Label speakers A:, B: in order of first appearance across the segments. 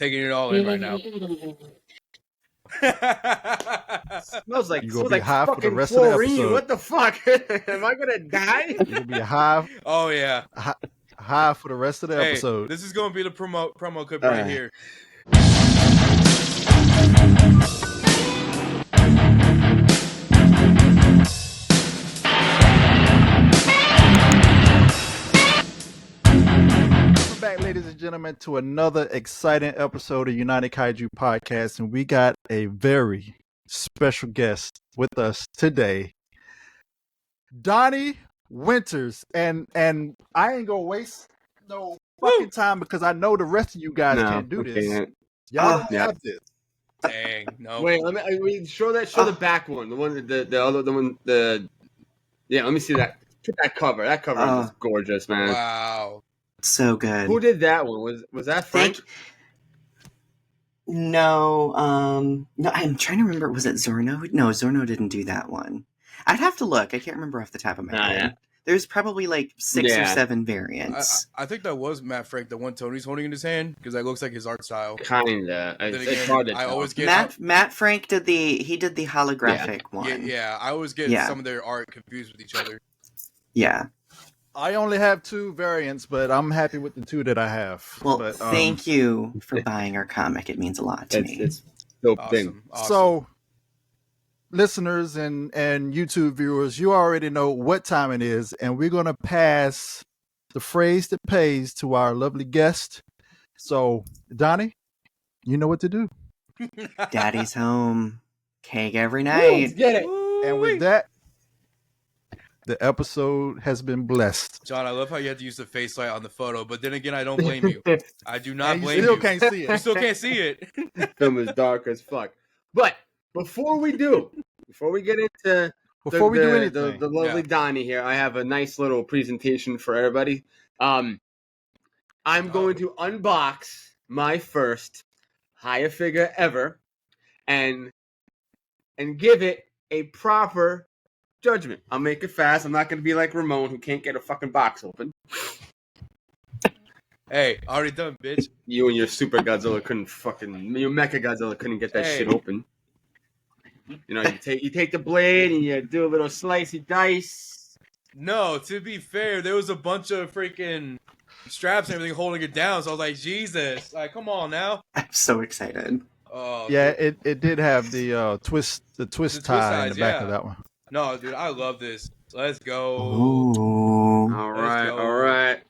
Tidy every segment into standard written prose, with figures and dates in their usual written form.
A: taking it all in right now.
B: Smells like
C: You're gonna be high for the
B: fucking
C: rest of the
B: chlorine.
C: episode.
B: What the fuck? Am I gonna die?
C: You're gonna be high
A: Oh yeah.
C: for the rest of the episode.
A: This is gonna be the promo clip right here.
C: Welcome back, ladies and gentlemen, to another exciting episode of United Kaiju Podcast, and we got a very special guest with us today, Donny Winters, and I ain't gonna waste no fucking time because I know the rest of you guys can't do this. Y'all don't have this.
A: Dang, no.
B: Wait, let me show the back one, the one yeah. Let me see that. Put that cover. That cover is gorgeous, man.
A: Wow.
D: So good.
B: Who did that one? Was that Frank?
D: No, I'm trying to remember. Was it Zorno? No, Zorno didn't do that one. I'd have to look. I can't remember off the top of my head.
B: Yeah.
D: There's probably like 6 or 7 variants.
A: I think that was Matt Frank, the one Tony's holding in his hand, because that looks like his art style.
B: Kinda.
A: Then
B: It's
A: again,
B: hard to
A: I
B: tell.
A: always get
D: Matt Frank did the holographic one.
A: Yeah, I always get some of their art confused with each other.
D: Yeah.
C: I only have 2 variants, but I'm happy with the 2 that I have.
D: Well,
C: but,
D: thank you for buying our comic. It means a lot to me.
B: It's dope thing.
A: Awesome.
C: So, listeners and YouTube viewers, you already know what time it is, and we're going to pass the phrase that pays to our lovely guest. So, Donny, you know what to do.
D: Daddy's home. Cake every night.
B: Get it.
C: And with that, the episode has been blessed.
A: John, I love how you had to use the face light on the photo, but then again, I don't blame you. I do not
C: And you
A: blame you.
C: still can't see
A: You
C: it.
A: still can't see it.
B: Film is dark as fuck. But before we get into
C: Before we do anything,
B: the lovely Donny here, I have a nice little presentation for everybody. I'm going to unbox my first hire figure ever, and give it a proper judgment. I'll make it fast. I'm not going to be like Ramon, who can't get a fucking box open.
A: Hey, already done, bitch.
B: You and your Super Godzilla your Mecha Godzilla couldn't get that shit open. You know, you take the blade and you do a little slicey dice.
A: No, to be fair, there was a bunch of freaking straps and everything holding it down, so I was like, Jesus. Like, come on now.
D: I'm so excited.
A: Oh,
C: yeah, it did have the twist tie in the back of that one.
A: No, dude, I love this. Let's go.
D: Ooh.
B: All right.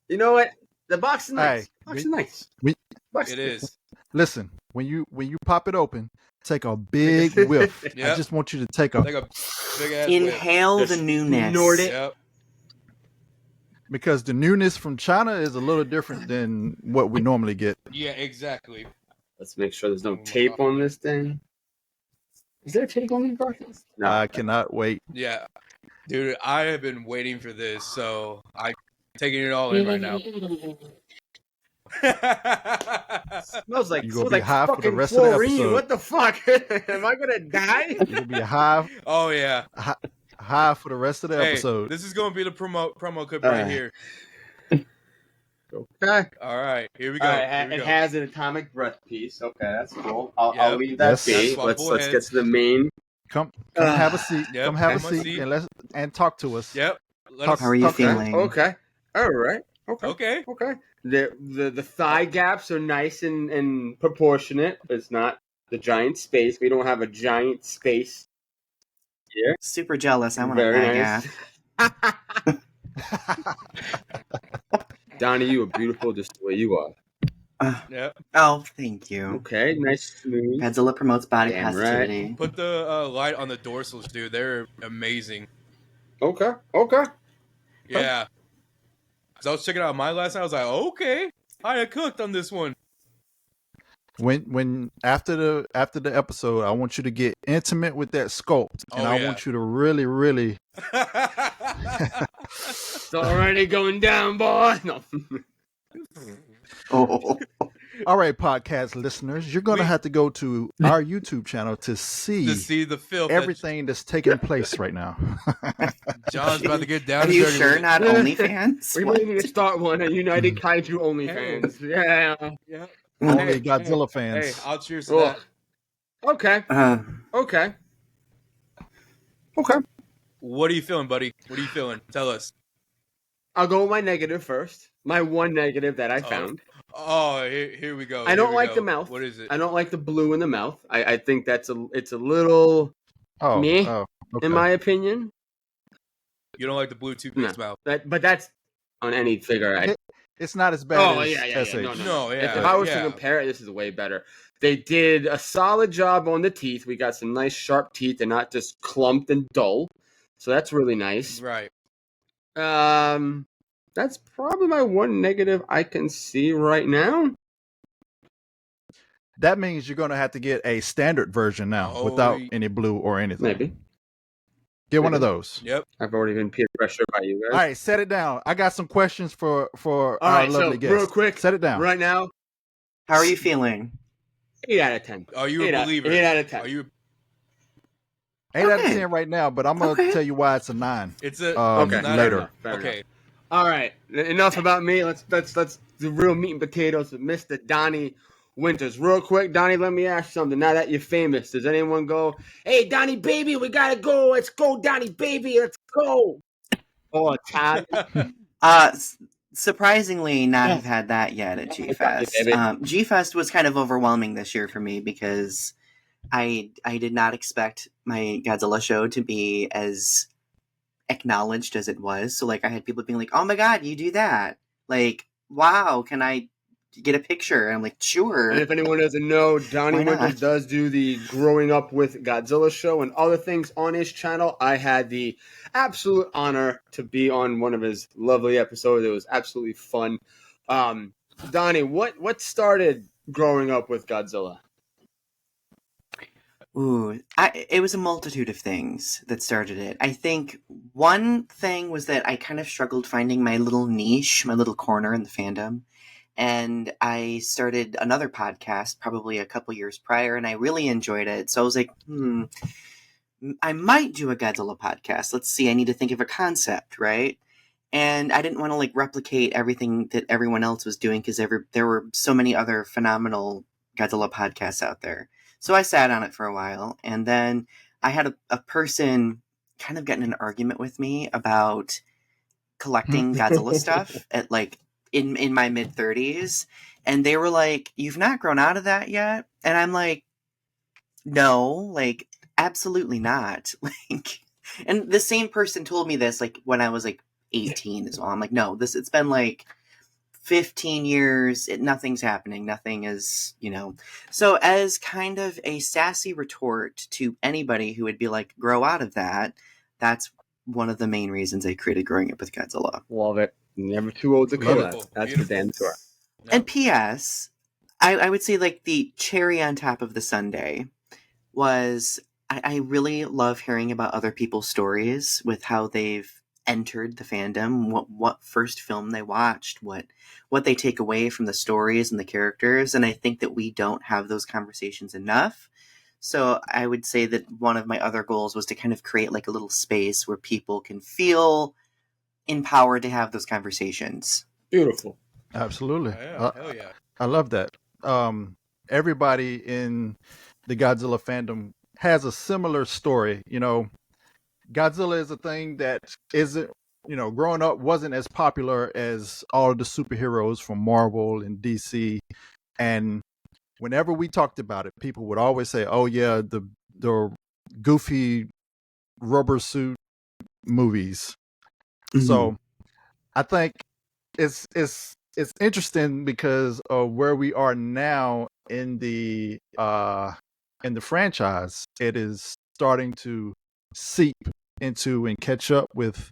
B: You know what? The box is nice.
A: It is.
C: Listen, when you pop it open, take a big whiff.
A: Yep.
C: I just want you to take a
A: big ass
D: Inhale
A: whiff.
D: the newness.
B: Snort it.
A: Yep.
C: because the newness from China is a little different than what we normally get.
A: Yeah, exactly.
B: Let's make sure there's no tape on this thing. Is there tape on these boxes? No.
C: I cannot wait.
A: Yeah. Dude, I have been waiting for this, so I'm taking it all in right now.
B: Smells like
C: You're gonna be high for the
B: fucking
C: rest of the
B: chlorine.
C: episode.
B: What the fuck? Am I gonna die?
C: You're gonna be high
A: Oh, yeah.
C: for the rest of the
A: Hey,
C: episode.
A: this is going to be the promo clip right here.
B: Okay.
A: All right, here we go.
B: All right,
A: Here we
B: it
A: go.
B: has an atomic breath piece. Okay, that's cool. I'll
A: Yep.
B: leave that
C: Yes.
B: be.
A: That's
B: Let's get to the main.
C: Come have a seat.
A: Yep,
C: Come have a
A: have a
C: seat,
A: seat.
C: and talk to us.
A: Yep. Let
C: Talk-
A: us-
D: How are you
C: Okay.
D: feeling?
B: Okay. All right.
A: Okay.
B: Okay. The thigh gaps are nice and proportionate. It's not the giant space. We don't have a giant space here.
D: Super jealous. I want a
B: Very
D: bag
B: nice. Donnie, you are beautiful just the way you are.
A: Yep.
D: Oh, thank you.
B: Okay, nice smooth.
D: Godzilla promotes body
B: Damn
D: positivity.
A: Put the light on the dorsals, dude. They're amazing.
B: Okay.
A: Yeah. Because I was checking out mine last night. I was like, okay. I cooked on this one.
C: When after the episode, I want you to get intimate with that sculpt, and
A: Oh,
C: I
A: yeah.
C: want you to really.
B: It's already going down, boy. No.
D: Oh,
C: All right, podcast listeners, you're gonna have to go to our YouTube channel to see
A: the filth.
C: everything that's taking place right now.
A: John's about to get down.
D: are
A: and
D: you
A: dirty
D: sure
A: with it.
D: not OnlyFans?
B: We
D: What?
B: might need to start one at United Kaiju OnlyFans. Yeah.
A: Yeah.
C: Only
A: Hey,
C: Godzilla
A: Hey,
C: fans.
A: I'll cheers to that.
B: Okay.
D: Uh,
B: Okay. Okay.
A: What are you feeling, buddy? What are you feeling? Tell us.
B: I'll go with my negative first. My one negative that I
A: Oh,
B: found.
A: here we go.
B: I
A: Here
B: don't
A: we
B: like the
A: go.
B: mouth.
A: What is it?
B: I don't like the blue in the mouth. I think it's a little meh,
C: Oh, okay.
B: in my opinion.
A: You don't like the blue
B: No.
A: toothpaste mouth?
B: But that's on any figure.
C: It's not as bad
B: Oh
C: as
B: yeah.
C: SH.
A: No,
B: If
A: yeah,
B: I was to
A: yeah.
B: compare it, this is way better. They did a solid job on the teeth. We got some nice sharp teeth. They're not just clumped and dull. So that's really nice.
A: Right.
B: That's probably my one negative I can see right now.
C: That means you're going to have to get a standard version now
A: Oh,
C: without any blue or anything.
B: Maybe.
C: Get one of
B: Maybe.
C: those.
A: Yep.
B: I've already been peer pressured by you
C: All
B: guys.
C: right, set it down. I got some questions for
B: All
C: our
B: right, so
C: lovely guest.
B: real quick,
C: Set it down.
B: right now,
D: how are you feeling?
B: 8 out of 10.
A: Are you a
B: 8 out-
A: believer?
B: 8 out of 10.
A: Are you?
C: 8 out of
D: Okay.
C: 10 right now, but I'm going to tell you why it's a 9.
A: It's a.
B: Okay,
A: not
C: later.
A: enough.
B: Fair
A: Okay.
B: All right, enough about me. Let's do real meat and potatoes with Mr. Donny Winters. Real quick, Donny, let me ask you something. Now that you're famous, does anyone go, "Hey, Donny baby, we gotta go. Let's go, Donny baby, let's go"? Oh, Todd.
D: Surprisingly, not have had that yet at G Fest.
B: baby.
D: G Fest was kind of overwhelming this year for me because I did not expect my Godzilla show to be as acknowledged as it was. So like I had people being like, "Oh my god, you do that!" Like, "Wow, can I get a picture?" And I'm like,
B: And
D: "Sure."
B: if anyone doesn't know, Donny
D: Why not?
B: Winters does do the Growing Up with Godzilla show and other things on his channel. I had the absolute honor to be on one of his lovely episodes. It was absolutely fun. Donny, what started Growing Up with Godzilla?
D: Ooh, it was a multitude of things that started it. I think one thing was that I kind of struggled finding my little niche, my little corner in the fandom. And I started another podcast probably a couple years prior, and I really enjoyed it. So I was like, I might do a Godzilla podcast. Let's see, I need to think of a concept, right? And I didn't want to like replicate everything that everyone else was doing because there were so many other phenomenal Godzilla podcasts out there. So I sat on it for a while, and then I had a person kind of get in an argument with me about collecting Godzilla stuff at like in my mid 30s, and they were like, "You've not grown out of that yet?" And I'm like, "No, like absolutely not." Like, and the same person told me this like when I was like 18 as well. I'm like, "No, it's been like 15 years, nothing's happening. Nothing is, you know." So as kind of a sassy retort to anybody who would be like, "Grow out of that," that's one of the main reasons I created Growing Up with Godzilla.
B: Love it. Never too old to
A: Beautiful,
B: collect. That's for
A: beautiful.
B: damn sure.
A: Yep.
D: And P.S., I would say like the cherry on top of the sundae was I really love hearing about other people's stories with how they've entered the fandom, what first film they watched, what they take away from the stories and the characters. And I think that we don't have those conversations enough. So I would say that one of my other goals was to kind of create like a little space where people can feel empowered to have those conversations.
B: Beautiful.
C: Absolutely.
A: Yeah, hell yeah.
C: I love that. Everybody in the Godzilla fandom has a similar story. You know, Godzilla is a thing that isn't, growing up wasn't as popular as all of the superheroes from Marvel and DC. And whenever we talked about it, people would always say, "Oh yeah, the goofy rubber suit movies." So I think it's interesting because of where we are now in the franchise. It is starting to seep into and catch up with.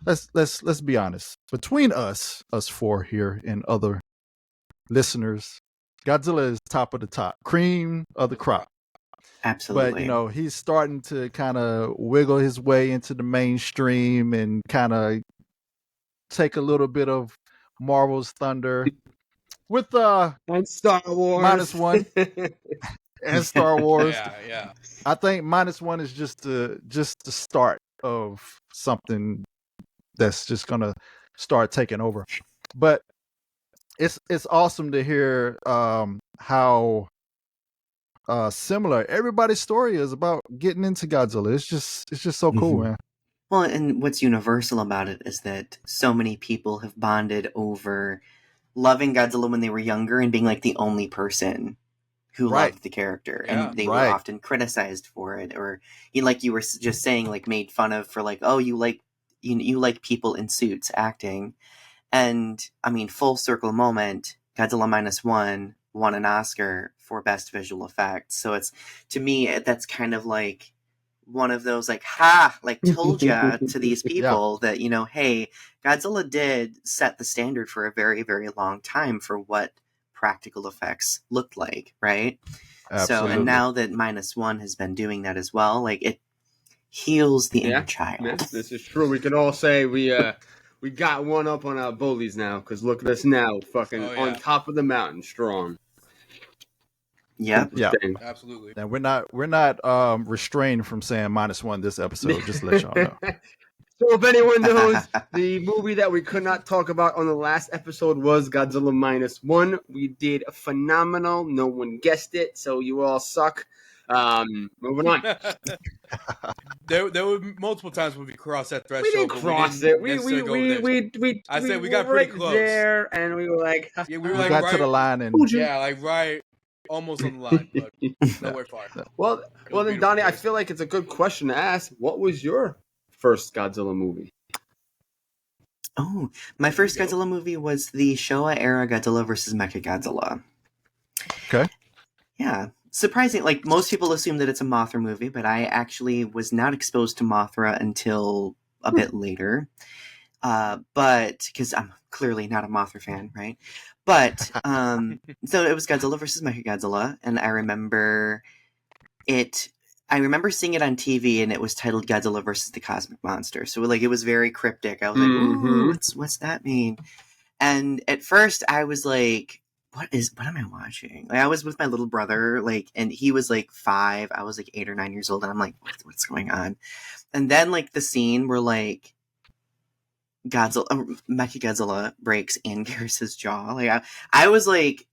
C: Let's be honest. Between us four here and other listeners, Godzilla is top of the top, cream of the crop.
D: Absolutely.
C: But he's starting to kind of wiggle his way into the mainstream and kind of take a little bit of Marvel's thunder with
B: And Star Wars.
C: -1 and Star Wars.
A: Yeah.
C: I think -1 is just the start of something that's just gonna start taking over. But it's awesome to hear how similar everybody's story is about getting into Godzilla. It's just so cool,
D: Mhm.
C: man.
D: Well, and what's universal about it is that so many people have bonded over loving Godzilla when they were younger and being like the only person who
C: Right.
D: loved the character,
A: Yeah.
D: and they were
C: Right.
D: often criticized for it, or like you were just saying, like made fun of for like, oh, you like people in suits acting. And I mean, full circle moment, Godzilla minus one won an Oscar for best visual effects. So it's, to me, that's kind of like one of those like, ha, like told ya to these
C: Yeah.
D: people that, hey, Godzilla did set the standard for a very, very long time for what practical effects looked like, right? So, and
C: Absolutely.
D: now that minus one has been doing that as well, like it heals the inner child.
B: Yeah, this is true. We can all say we got one up on our bullies now, because look at us now, fucking
A: Oh, yeah.
B: on top of the mountain, strong.
D: Yep.
C: Yeah.
B: Interesting.
A: Absolutely.
C: And we're not restrained from saying -1 this episode, just to let y'all know.
B: So if anyone knows, the movie that we could not talk about on the last episode was Godzilla minus one. We did phenomenal. No one guessed it, so you all suck. Moving on.
A: there were multiple times when we crossed that
B: We
A: threshold,
B: didn't
A: but
B: cross
A: we
B: it.
A: didn't
B: We
A: necessarily go there. I said we got
B: were
A: pretty
B: right
A: close.
B: there, and we were like,
A: Yeah, we were
C: We
A: like
C: got
A: right
C: to the line and
B: told you.
A: Yeah, like right almost on the line, but nowhere far.
B: Well,
A: It was
B: well then,
A: beautiful,
B: Donnie, I
A: boys.
B: feel like it's a good question to ask. What was your first Godzilla movie?
D: Oh, my first Godzilla movie was the Showa era Godzilla versus Mechagodzilla.
C: okay.
D: Yeah. Surprising, like most people assume that it's a Mothra movie, but I actually was not exposed to Mothra until a bit later. But because I'm clearly not a Mothra fan, right? But so it was Godzilla versus Mechagodzilla, and I remember it. I remember seeing it on TV, and it was titled Godzilla versus the Cosmic Monster. So like it was very cryptic. I was like, "Ooh, what's that mean?" And at first, I was like, what am I watching? Like, I was with my little brother, like, and he was like 5. I was like 8 or 9 years old, and I'm like, what's going on? And then like the scene where like Mechagodzilla breaks Anguirus's jaw. Like I was like,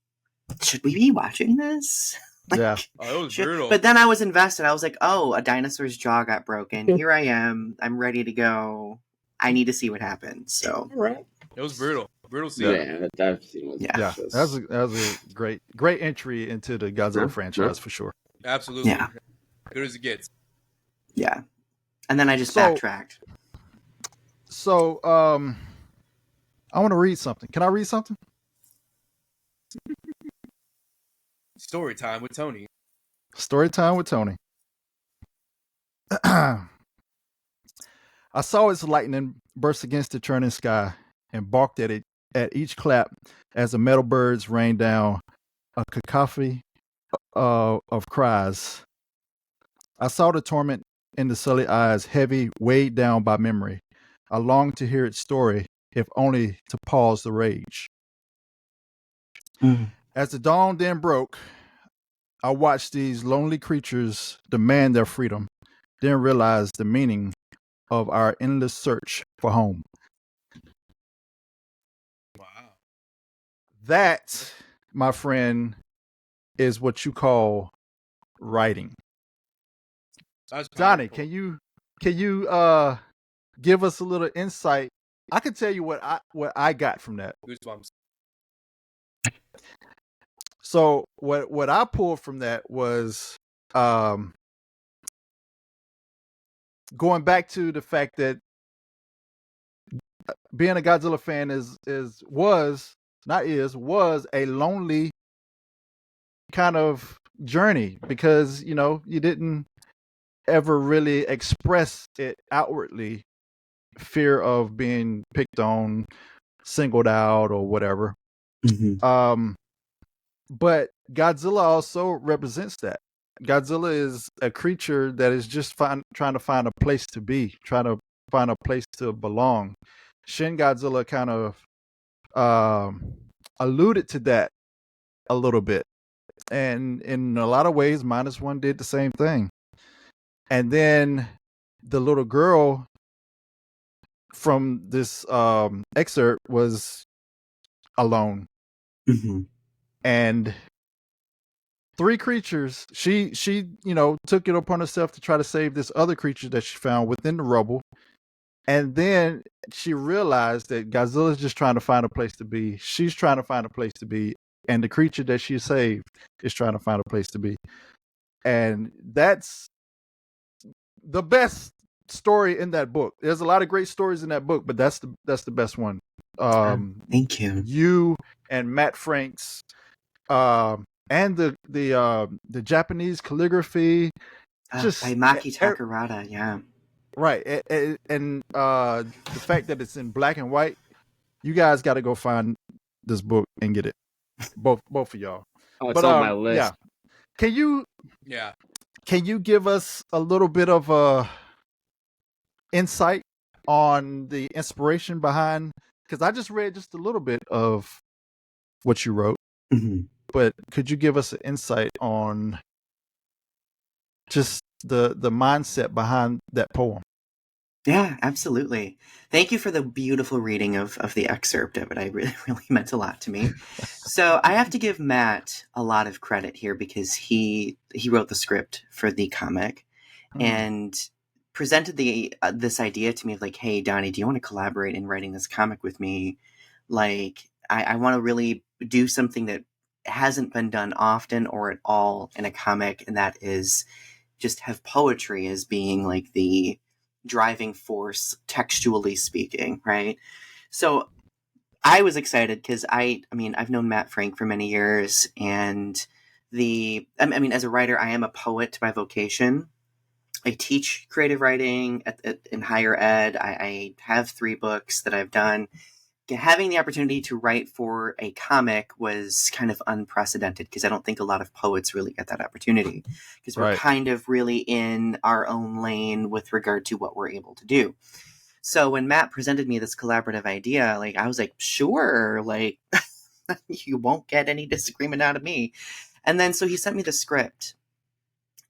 D: should we be watching this? Like,
C: Yeah.
A: Oh, it was brutal.
D: but then I was invested. I was like, oh, a dinosaur's jaw got broken. Here I am. I'm ready to go. I need to see what happens. So
B: All right.
A: It was brutal. Brutal scene.
B: Yeah, that scene was
C: Yeah.
B: just...
C: That was a great entry into the Godzilla franchise for sure.
A: Absolutely.
D: Yeah.
A: Good as it gets.
D: yeah. And then I just
C: So-
D: backtracked.
C: So I want to read something. Can I read something?
A: Story time with Tony.
C: Story time with Tony. I saw its lightning burst against the churning sky and barked at it at each clap as the metal birds rained down a cacophony of cries. I saw the torment in the sully eyes, heavy, weighed down by memory. I longed to hear its story, if only to pause the rage. As the dawn then broke, I watched these lonely creatures demand their freedom, then realized the meaning of our endless search for home.
A: Wow.
C: That, my friend, is what you call writing.
A: That's
C: Donnie,
A: powerful.
C: can you give us a little insight? I can tell you what I got from that.
A: Goosebumps.
C: So what I pulled from that was going back to the fact that being a Godzilla fan was a lonely kind of journey, because you didn't ever really express it outwardly, fear of being picked on, singled out, or whatever. But Godzilla also represents that. Godzilla is a creature that is just trying to find a place to be, trying to find a place to belong. Shin Godzilla kind of alluded to that a little bit, and in a lot of ways, -1 did the same thing. And then the little girl from this excerpt was alone.
D: Mhm.
C: and 3 creatures. She took it upon herself to try to save this other creature that she found within the rubble. And then she realized that Godzilla's just trying to find a place to be. She's trying to find a place to be. And the creature that she saved is trying to find a place to be. And that's the best story in that book. There's a lot of great stories in that book, but that's the best one.
D: Thank you.
C: You and Matt Frank's and the Japanese calligraphy,
D: By
C: just
D: Maki Takarada, yeah.
C: right. And the fact that it's in black and white, you guys got to go find this book and get it. Both of y'all.
B: Oh, it's
C: But
B: on my list.
C: yeah. Can you
A: Yeah.
C: give us a little bit of insight on the inspiration behind, because I just read just a little bit of what you wrote,
D: Mhm.
C: but could you give us an insight on just the mindset behind that poem?
D: Yeah, absolutely. Thank you for the beautiful reading of the excerpt of it. I really, really meant a lot to me. So I have to give Matt a lot of credit here because he wrote the script for the comic and presented the this idea to me of like, hey, Donnie, do you want to collaborate in writing this comic with me? Like, I want to really do something that hasn't been done often or at all in a comic, and that is just have poetry as being like the driving force, textually speaking, right? So I was excited because I mean, I've known Matt Frank for many years, and I mean, as a writer, I am a poet by vocation. I teach creative writing in higher ed. I have 3 books that I've done. Having the opportunity to write for a comic was kind of unprecedented because I don't think a lot of poets really get that opportunity because we're
C: Right.
D: kind of really in our own lane with regard to what we're able to do. So when Matt presented me this collaborative idea, like I was like, sure, like you won't get any disagreement out of me. And then so he sent me the script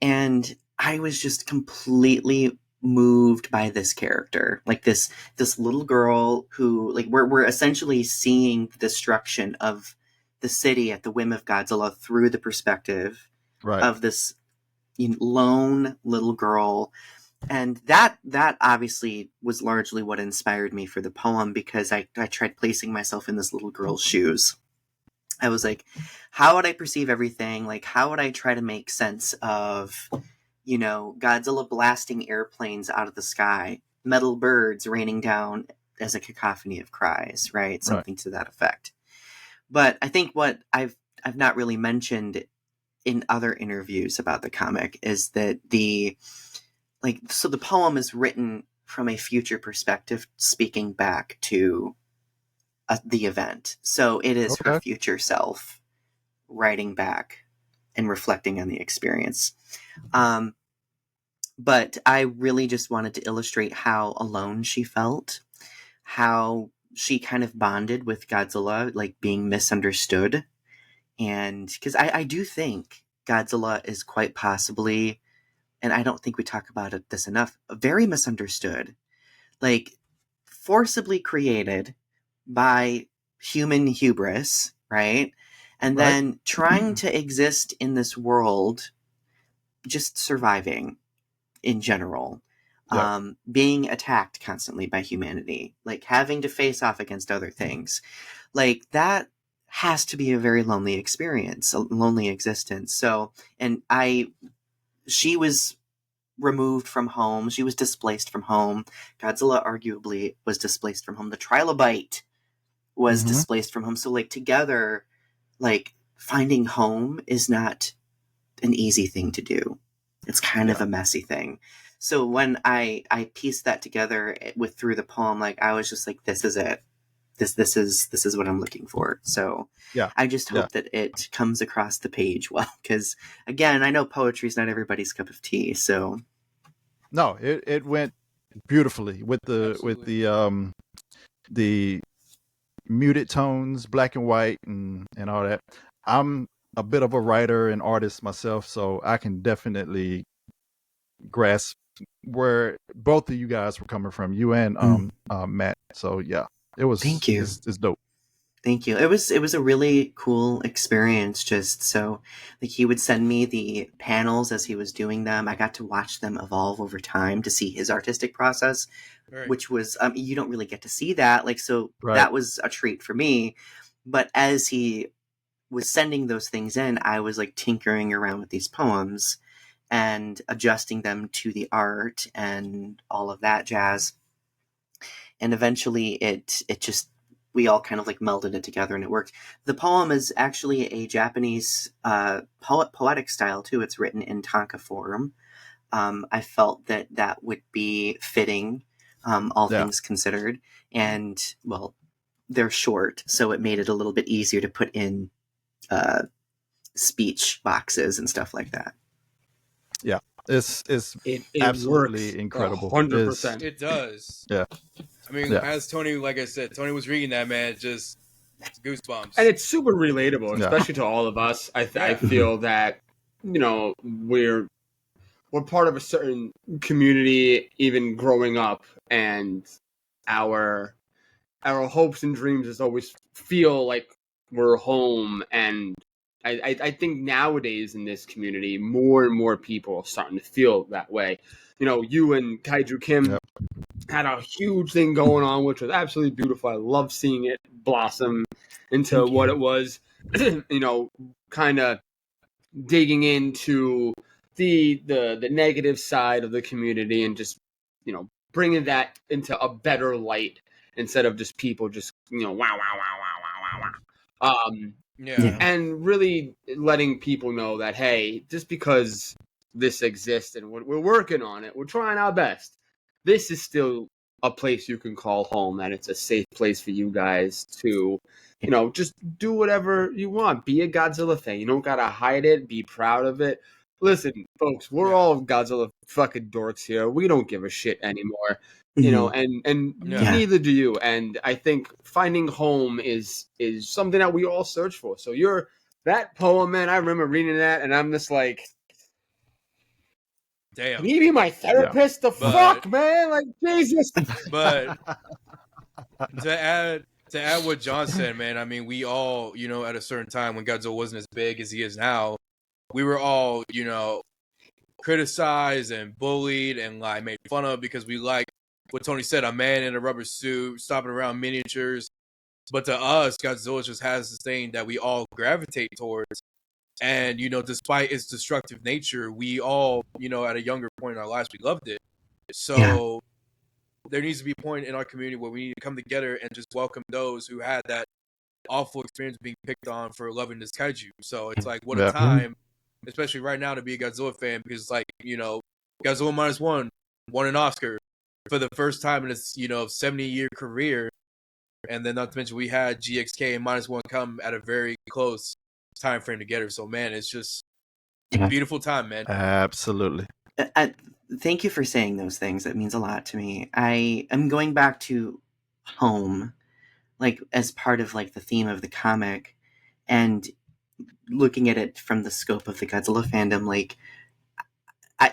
D: and I was just completely moved by this character, like this little girl who, like, we're essentially seeing the destruction of the city at the whim of Godzilla through the perspective
C: Right.
D: of this lone little girl. And that obviously was largely what inspired me for the poem because I tried placing myself in this little girl's shoes. I was like, how would I perceive everything? Like, how would I try to make sense of, Godzilla blasting airplanes out of the sky, metal birds raining down as a cacophony of cries, right? Something to that effect. But I think what I've not really mentioned in other interviews about the comic is that the poem is written from a future perspective, speaking back to the event. So it is her future self writing back and reflecting on the experience. But I really just wanted to illustrate how alone she felt, how she kind of bonded with Godzilla, like being misunderstood. And because I do think Godzilla is quite possibly, and I don't think we talk about this enough, very misunderstood. Like, forcibly created by human hubris, right? And then trying to exist in this world, just surviving in general, being attacked constantly by humanity, like having to face off against other things. Like, that has to be a very lonely experience, a lonely existence. So, and she was removed from home. She was displaced from home. Godzilla arguably was displaced from home. The trilobite was displaced from home. So like together, like finding home is not an easy thing to do. It's kind of a messy thing. So when I pieced that together through the poem, like I was just like, this is it. This is what I'm looking for. So I just hope that it comes across the page well, because again, I know poetry is not everybody's cup of tea. So
C: no, it went beautifully with the the muted tones, black and white, and all that. I'm a bit of a writer and artist myself, so I can definitely grasp where both of you guys were coming from, you and Matt. So yeah, it was.
D: Thank you.
C: It's dope.
D: Thank you. It was a really cool experience. Just so, like, he would send me the panels as he was doing them. I got to watch them evolve over time to see his artistic process,
A: Right.
D: which was you don't really get to see that. Like, so
C: Right.
D: that was a treat for me. But as he was sending those things in, I was like tinkering around with these poems and adjusting them to the art and all of that jazz. And eventually it just, we all kind of like melded it together and it worked. The poem is actually a Japanese poetic style too. It's written in tanka form. I felt that that would be fitting, all things considered. And well, they're short, so it made it a little bit easier to put in speech boxes and stuff like that.
C: Yeah, it's
B: It
C: absolutely
B: works
C: incredible.
B: 100%.
A: It does.
C: Yeah.
A: I mean,
C: Yeah.
A: as Tony, like I said, Tony was reading that, man, just goosebumps.
B: And it's super relatable,
C: Yeah.
B: especially to all of us. I
A: Yeah.
B: feel that, we're part of a certain community, even growing up, and our hopes and dreams is always feel like we're home. And I think nowadays in this community, more and more people are starting to feel that way. You and Kaiju Kim
C: Yep.
B: had a huge thing going on, which was absolutely beautiful. I love seeing it blossom into what it was. Kind of digging into the negative side of the community and just bringing that into a better light instead of just people just wow wow wow wow wow wow wow.
A: Yeah.
B: And really letting people know that, hey, just because this exists and we're working on it, we're trying our best, this is still a place you can call home, that it's a safe place for you guys to just do whatever you want. Be a Godzilla fan. You don't gotta hide it. Be proud of it. Listen, folks, we're all Godzilla fucking dorks here. We don't give a shit anymore. And
A: Yeah.
B: neither do you. And I think finding home is something that we all search for. So that poem, man, I remember reading that, and I'm just like,
A: Damn.
B: can you be my therapist? The fuck, man? Like, Jesus.
A: But to add what John said, man, I mean, we all, at a certain time when Godzilla wasn't as big as he is now, we were all, criticized and bullied and like made fun of because we like what Tony said, a man in a rubber suit stomping around miniatures. But to us, Godzilla just has this thing that we all gravitate towards. And, despite its destructive nature, we all, at a younger point in our lives, we loved it. So there needs to be a point in our community where we need to come together and just welcome those who had that awful experience being picked on for loving this kaiju. So it's like, what a time, especially right now, to be a Godzilla fan, because like, Godzilla Minus One won an Oscar for the first time in its 70-year career, and then not to mention we had GXK and Minus One come at a very close time frame together. So man, it's just a beautiful time, man.
C: Absolutely.
D: Thank you for saying those things. That means a lot to me. I am going back to home, like as part of like the theme of the comic, and looking at it from the scope of the Godzilla fandom. Like,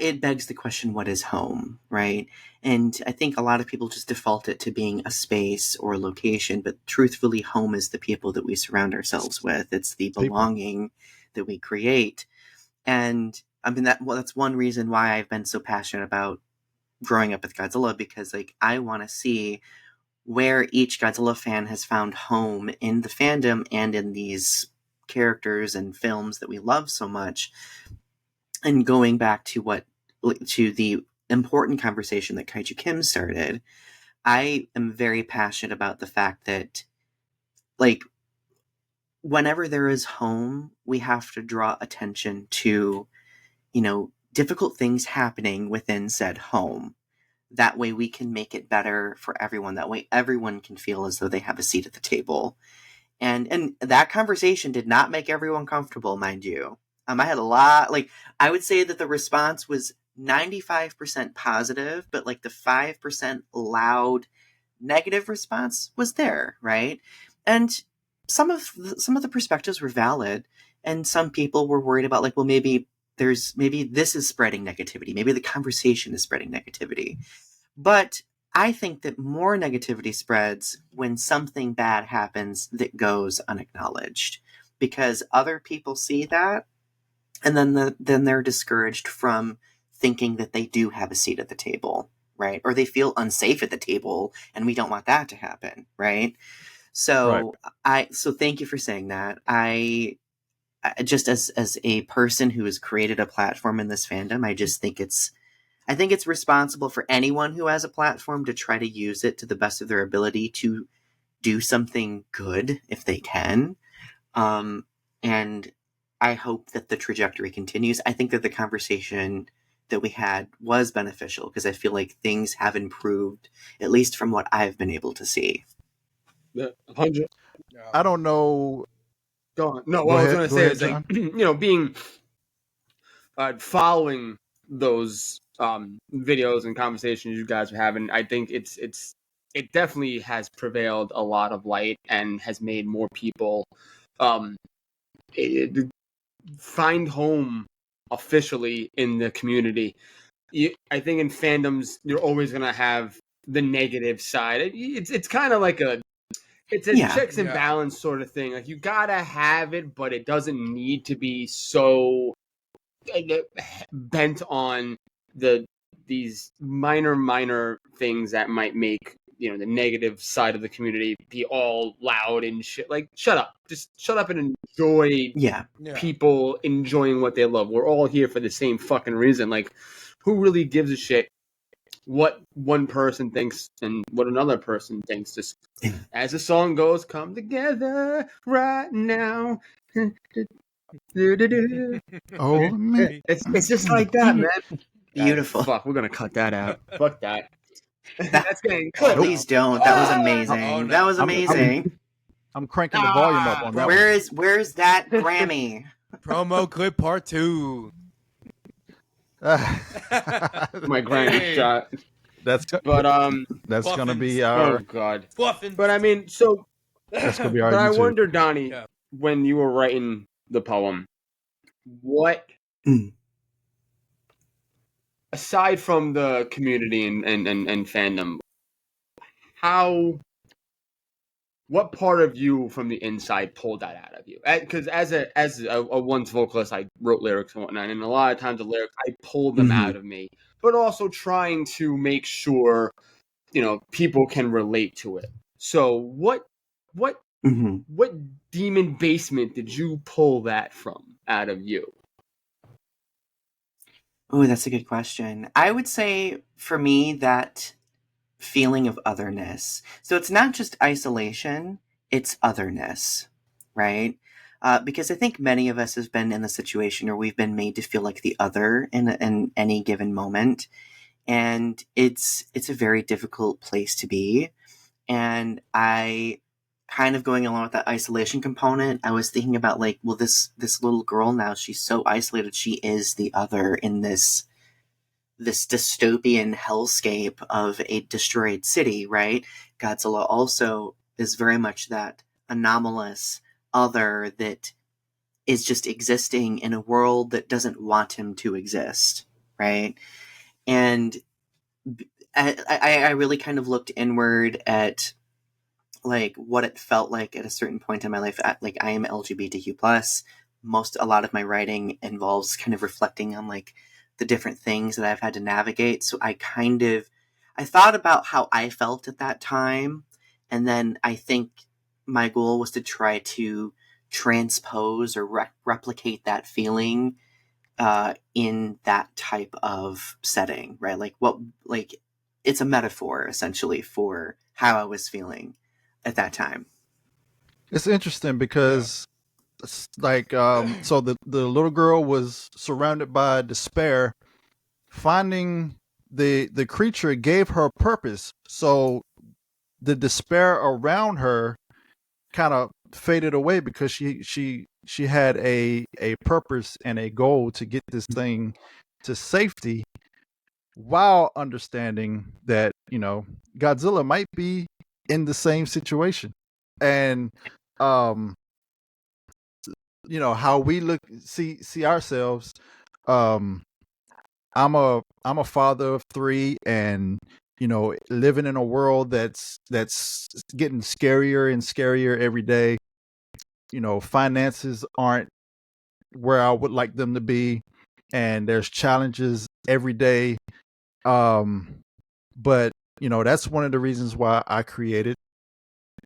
D: it begs the question, what is home, right? And I think a lot of people just default it to being a space or a location, but truthfully, home is the people that we surround ourselves with. It's the belonging that we create. And I mean, that's one reason why I've been so passionate about growing up with Godzilla, because like I want to see where each Godzilla fan has found home in the fandom and in these characters and films that we love so much. And going back to the important conversation that Kaiju Kim started, I am very passionate about the fact that, like, whenever there is home, we have to draw attention to, difficult things happening within said home. That way we can make it better for everyone. That way everyone can feel as though they have a seat at the table. And that conversation did not make everyone comfortable, mind you. I had a lot, like, I would say that the response was 95% positive, but like the 5% loud negative response was there, right? And some of the perspectives were valid, and some people were worried about, like, well, maybe this is spreading negativity. Maybe the conversation is spreading negativity. But I think that more negativity spreads when something bad happens that goes unacknowledged, because other people see that, and then they're discouraged from thinking that they do have a seat at the table, right? Or they feel unsafe at the table, and we don't want that to happen, right? So so thank you for saying that. I just as a person who has created a platform in this fandom, I think it's responsible for anyone who has a platform to try to use it to the best of their ability to do something good if they can. And I hope that the trajectory continues. I think that the conversation that we had was beneficial because I feel like things have improved, at least from what I've been able to see.
B: 100.
C: I don't know.
B: Go on. No,
C: Go
B: what I was
C: ahead.
B: going to
C: Go
B: say
C: ahead,
B: is, like,
C: John.
B: being following those videos and conversations you guys are having, I think it definitely has prevailed a lot of light and has made more people um, find home officially in the community. I think in fandoms you're always going to have the negative side. It's kind of like it's a
D: Yeah.
B: checks and balance sort of thing. Like, you gotta have it, but it doesn't need to be so bent on these minor things that might make the negative side of the community be all loud and shit. Like, shut up, just shut up and enjoy
D: Yeah.
B: people enjoying what they love. We're all here for the same fucking reason. Like, who really gives a shit what one person thinks and what another person thinks? Just as the song goes, come together right now.
C: Oh man,
B: It's just like that, man.
D: Beautiful.
B: Fuck, we're gonna cut that out. Fuck that.
D: That-
B: That's getting clipped.
D: Please don't. That was
B: Oh,
D: amazing.
A: oh, no.
D: That was
C: I'm
D: amazing.
C: I'm cranking the volume up on that one.
D: Where's that Grammy?
A: Promo clip part 2.
B: My Grammy shot.
C: That's
B: But
C: that's gonna be
B: oh
C: our
B: god.
A: Fluffin.
B: But I mean, so
C: that's gonna be our
B: but I
C: YouTube.
B: wonder, Donnie,
A: Yeah.
B: when you were writing the poem, what aside from the community and fandom, what part of you from the inside pulled that out of you? Because as a once vocalist, I wrote lyrics and whatnot, and a lot of times the lyrics I pulled them out of me, but also trying to make sure people can relate to it. So what demon basement did you pull that from out of you?
D: Oh, that's a good question. I would say for me that feeling of otherness. So it's not just isolation, it's otherness, right? Because I think many of us have been in the situation where we've been made to feel like the other in any given moment. And it's a very difficult place to be. And I kind of going along with that isolation component, I was thinking about like, well, this little girl now, she's so isolated, she is the other in this dystopian hellscape of a destroyed city, right? Godzilla also is very much that anomalous other that is just existing in a world that doesn't want him to exist, right? And I really kind of looked inward at like what it felt like at a certain point in my life. Like, I am LGBTQ plus. A lot of my writing involves kind of reflecting on like the different things that I've had to navigate. So I thought about how I felt at that time, and then I think my goal was to try to transpose or replicate that feeling in that type of setting, right? Like it's a metaphor essentially for how I was feeling at that time.
C: It's interesting because it's like so the little girl was surrounded by despair. Finding the creature gave her purpose. So the despair around her kind of faded away because she had a purpose and a goal to get this thing to safety, while understanding that Godzilla might be in the same situation. And um how we see ourselves. I'm a father of 3, and living in a world that's getting scarier and scarier every day. Finances aren't where I would like them to be, and there's challenges every day. But that's one of the reasons why I created.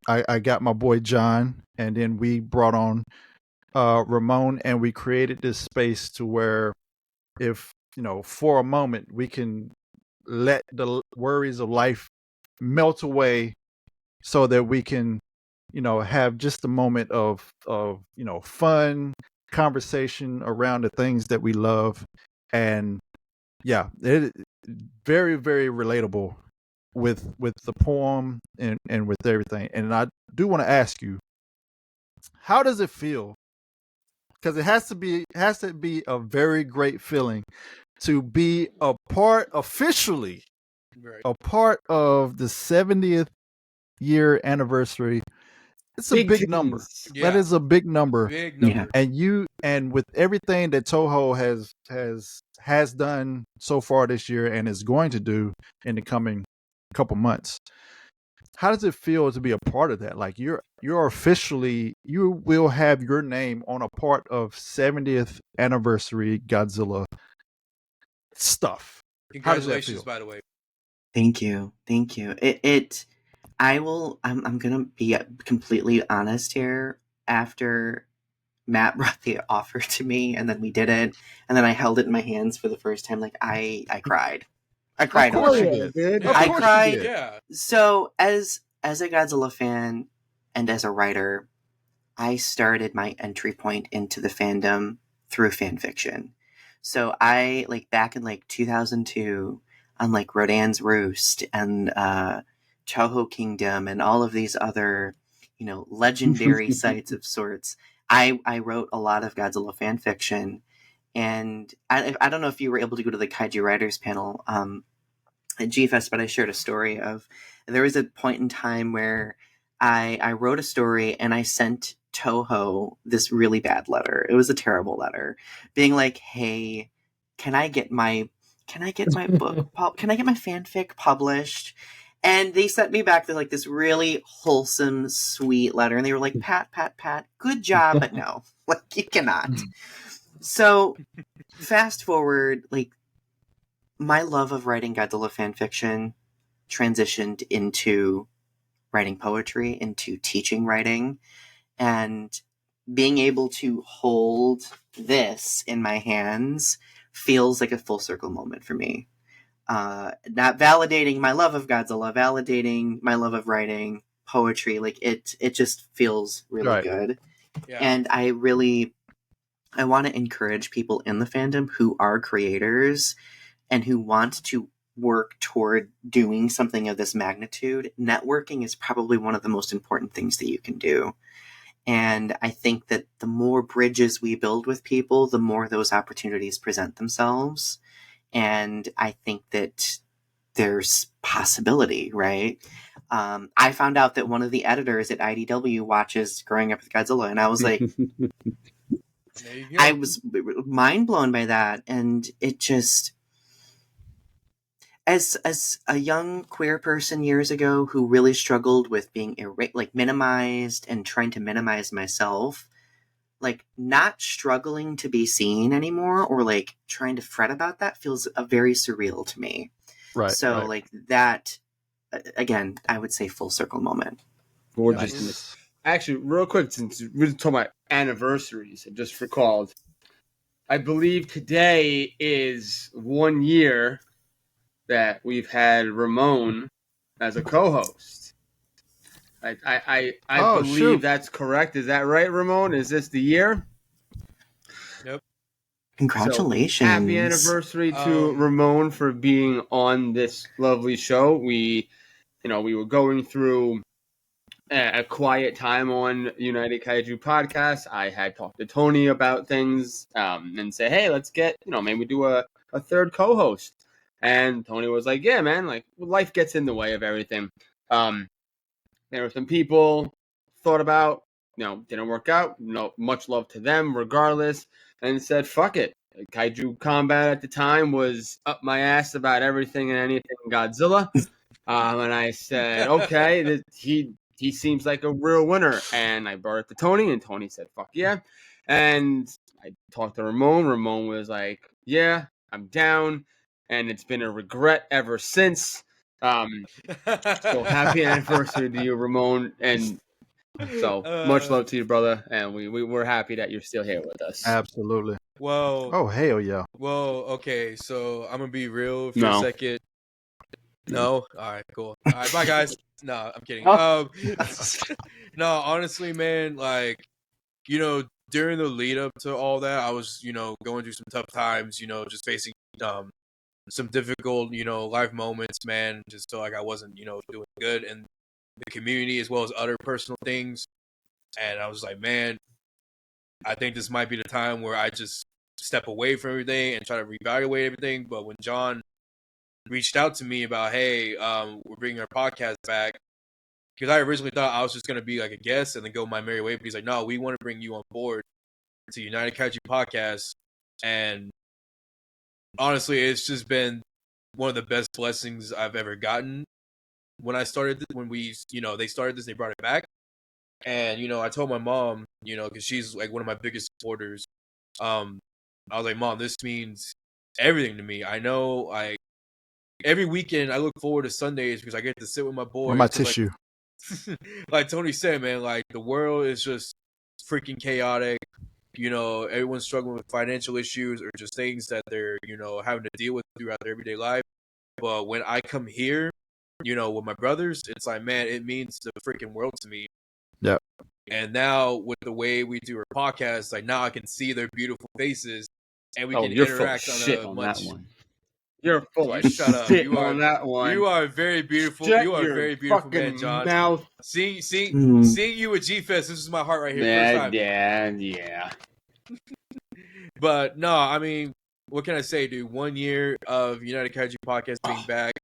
C: I got my boy John, and then we brought on Ramon, and we created this space to where, if for a moment, we can let the worries of life melt away, so that we can have just a moment of fun conversation around the things that we love. And yeah, it very, very relatable with the poem and with everything. And I do want to ask you, how does it feel? Because it has to be a very great feeling to be officially
A: Right.
C: a part of the 70th year anniversary. It's a
B: Big
C: big number.
B: tunes.
A: Yeah.
C: That is a big number.
A: Big
D: Yeah.
A: number.
C: And with everything that Toho has done so far this year and is going to do in the coming couple months, how does it feel to be a part of that? Like you will have your name on a part of 70th anniversary Godzilla stuff. How does that
A: Congratulations,
C: feel?
A: by the way.
D: Thank you. I'm gonna be completely honest here. After Matt brought the offer to me, and then we did it, and then I held it in my hands for the first time, like I cried. I cried
C: Of
D: over
C: course you
D: it.
C: did.
A: Yeah.
C: Of
D: I
C: course
D: cried.
C: you did.
A: Yeah.
D: So as a Godzilla fan and as a writer, I started my entry point into the fandom through fan fiction. So I back in 2002 on Rodan's Roost and Toho Kingdom and all of these other legendary sites of sorts. I wrote a lot of Godzilla fan fiction, and I don't know if you were able to go to the Kaiju Writers panel at G-Fest, but I shared a story of there was a point in time where I wrote a story and I sent Toho this really bad letter. It was a terrible letter, being like, "Hey, can I get my book? Can I get my fanfic published?" And they sent me back to this really wholesome, sweet letter, and they were like, "Pat, good job, but no, you cannot." So, fast forward, my love of writing Godzilla fanfiction transitioned into writing poetry, into teaching writing, and being able to hold this in my hands feels like a full circle moment for me. Not validating my love of Godzilla, validating my love of writing poetry, it just feels really good.
A: Yeah.
D: And I want to encourage people in the fandom who are creators and who want to work toward doing something of this magnitude. Networking is probably one of the most important things that you can do. And I think that the more bridges we build with people, the more those opportunities present themselves. And I think that there's possibility, right? I found out that one of the editors at IDW watches Growing Up with Godzilla, and I was like,
A: There you go.
D: I was mind blown by that. And it just, as a young queer person years ago who really struggled with being minimized and trying to minimize myself, not struggling to be seen anymore or trying to fret about that feels very surreal to me.
C: Right.
D: So
C: right.
D: that, again, I would say full circle moment.
B: Gorgeous.
C: Nice.
B: Actually, real quick, since we're talking about anniversaries, I just recalled, I believe today is 1 year that we've had Ramon as a co-host. I believe
C: shoot.
B: that's correct. Is that right, Ramon? Is this the year?
A: Yep.
D: Congratulations.
B: So, happy anniversary to Ramon for being on this lovely show. We were going through a quiet time on United Kaiju podcast. I had talked to Tony about things and say, hey, let's get, maybe do a third co-host. And Tony was like, yeah, man, life gets in the way of everything. There were some people thought about, didn't work out. No, much love to them regardless. And said, fuck it. Kaiju combat at the time was up my ass about everything and anything Godzilla. And I said, okay, he seems like a real winner. And I brought it to Tony, and Tony said, fuck yeah. And I talked to Ramon. Ramon was like, yeah, I'm down. And it's been a regret ever since. So happy anniversary to you, Ramon. And so much love to you, brother. And we're happy that you're still here with us.
C: Absolutely.
A: Well,
C: Oh, hell yeah.
A: well, okay. So I'm gonna be real for a
B: No.
A: second. No, all right, cool. All right, bye guys. No, I'm kidding.
B: Oh.
A: No, honestly, man, like, during the lead up to all that, I was, going through some tough times, just facing some difficult, life moments, man. Just felt like I wasn't, doing good in the community as well as other personal things. And I was like, man, I think this might be the time where I just step away from everything and try to reevaluate everything. But when John reached out to me about, hey, we're bringing our podcast back, because I originally thought I was just going to be like a guest and then go my merry way. But he's like, no, we want to bring you on board to United Kaiju Podcast. And honestly, it's just been one of the best blessings I've ever gotten. When I started, they started this, they brought it back. And, I told my mom, because she's like one of my biggest supporters. I was like, Mom, this means everything to me. I know, like, every weekend I look forward to Sundays because I get to sit with my boys.
C: Where's my tissue?
A: Like Tony said, man, like the world is just freaking chaotic. Everyone's struggling with financial issues or just things that they're, having to deal with throughout their everyday life. But when I come here, with my brothers, it's like, man, it means the freaking world to me.
C: Yep.
A: And now with the way we do our podcast, like now I can see their beautiful faces and we can
B: you're
A: interact
B: full of
A: on
B: shit
A: a
B: on
A: much.
B: that one. You're full of
A: Shut up.
B: shit
A: You are
B: on that one.
A: You are very beautiful.
B: Shut
A: You are a
B: your
A: very beautiful man,
B: fucking
A: John.
B: mouth.
A: Seeing
D: Mm.
A: you at G-Fest, this is my heart right here. First time.
B: Yeah.
A: But no, I mean, what can I say, dude? 1 year of United Kaiju Podcast being back,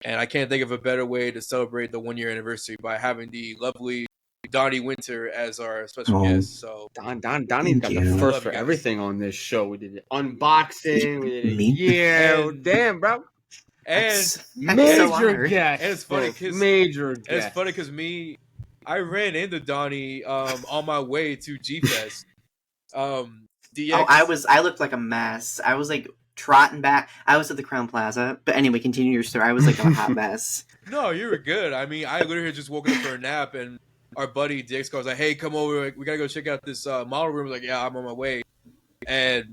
A: and I can't think of a better way to celebrate the 1 year anniversary by having the lovely Donny Winter as our special guest. So
B: Donnie's
D: Thank
B: got
D: you.
B: the
A: I
B: first
A: love
B: for
A: you guys.
B: everything on this show. We did unboxing. We did a
D: Me?
B: year.
A: And-
B: Damn, bro.
A: And
D: I'm
B: Major
D: so honored.
B: guest.
A: And it's funny
B: folks.
A: 'cause-
B: major
A: And
B: guest.
A: it's funny because I ran into Donnie on my way to G-Fest. DX.
D: I looked like a mess. I was like trotting back. I was at the Crown Plaza. But anyway, continue your story. I was like a hot mess.
A: No, you were good. I mean, I literally just woke up for a nap, and our buddy DX was like, hey, come over. We got to go check out this model room. I was like, yeah, I'm on my way. And,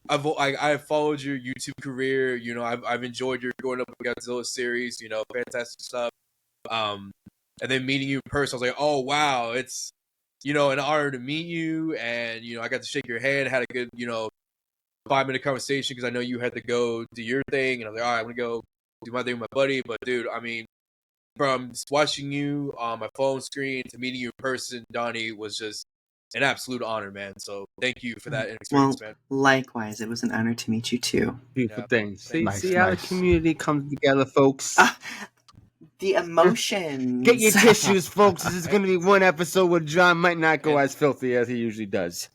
A: I've followed your YouTube career. I've enjoyed your Growing Up with Godzilla series. Fantastic stuff. And then meeting you in person, I was like, oh, wow, it's, an honor to meet you. And, I got to shake your hand, had a good, 5-minute conversation because I know you had to go do your thing. And I was like, all right, I'm going to go do my thing with my buddy. But, dude, I mean, from watching you on my phone screen to meeting you in person, Donnie, was just an absolute honor, man. So thank you for that experience, man.
D: Likewise, it was an honor to meet you too.
B: Beautiful
A: Yeah.
B: thing. See,
C: Nice,
B: see how
C: nice.
B: the community comes together, folks.
D: The emotions.
B: Get your tissues, folks. This is going to be one episode where John might not go as filthy as he usually does.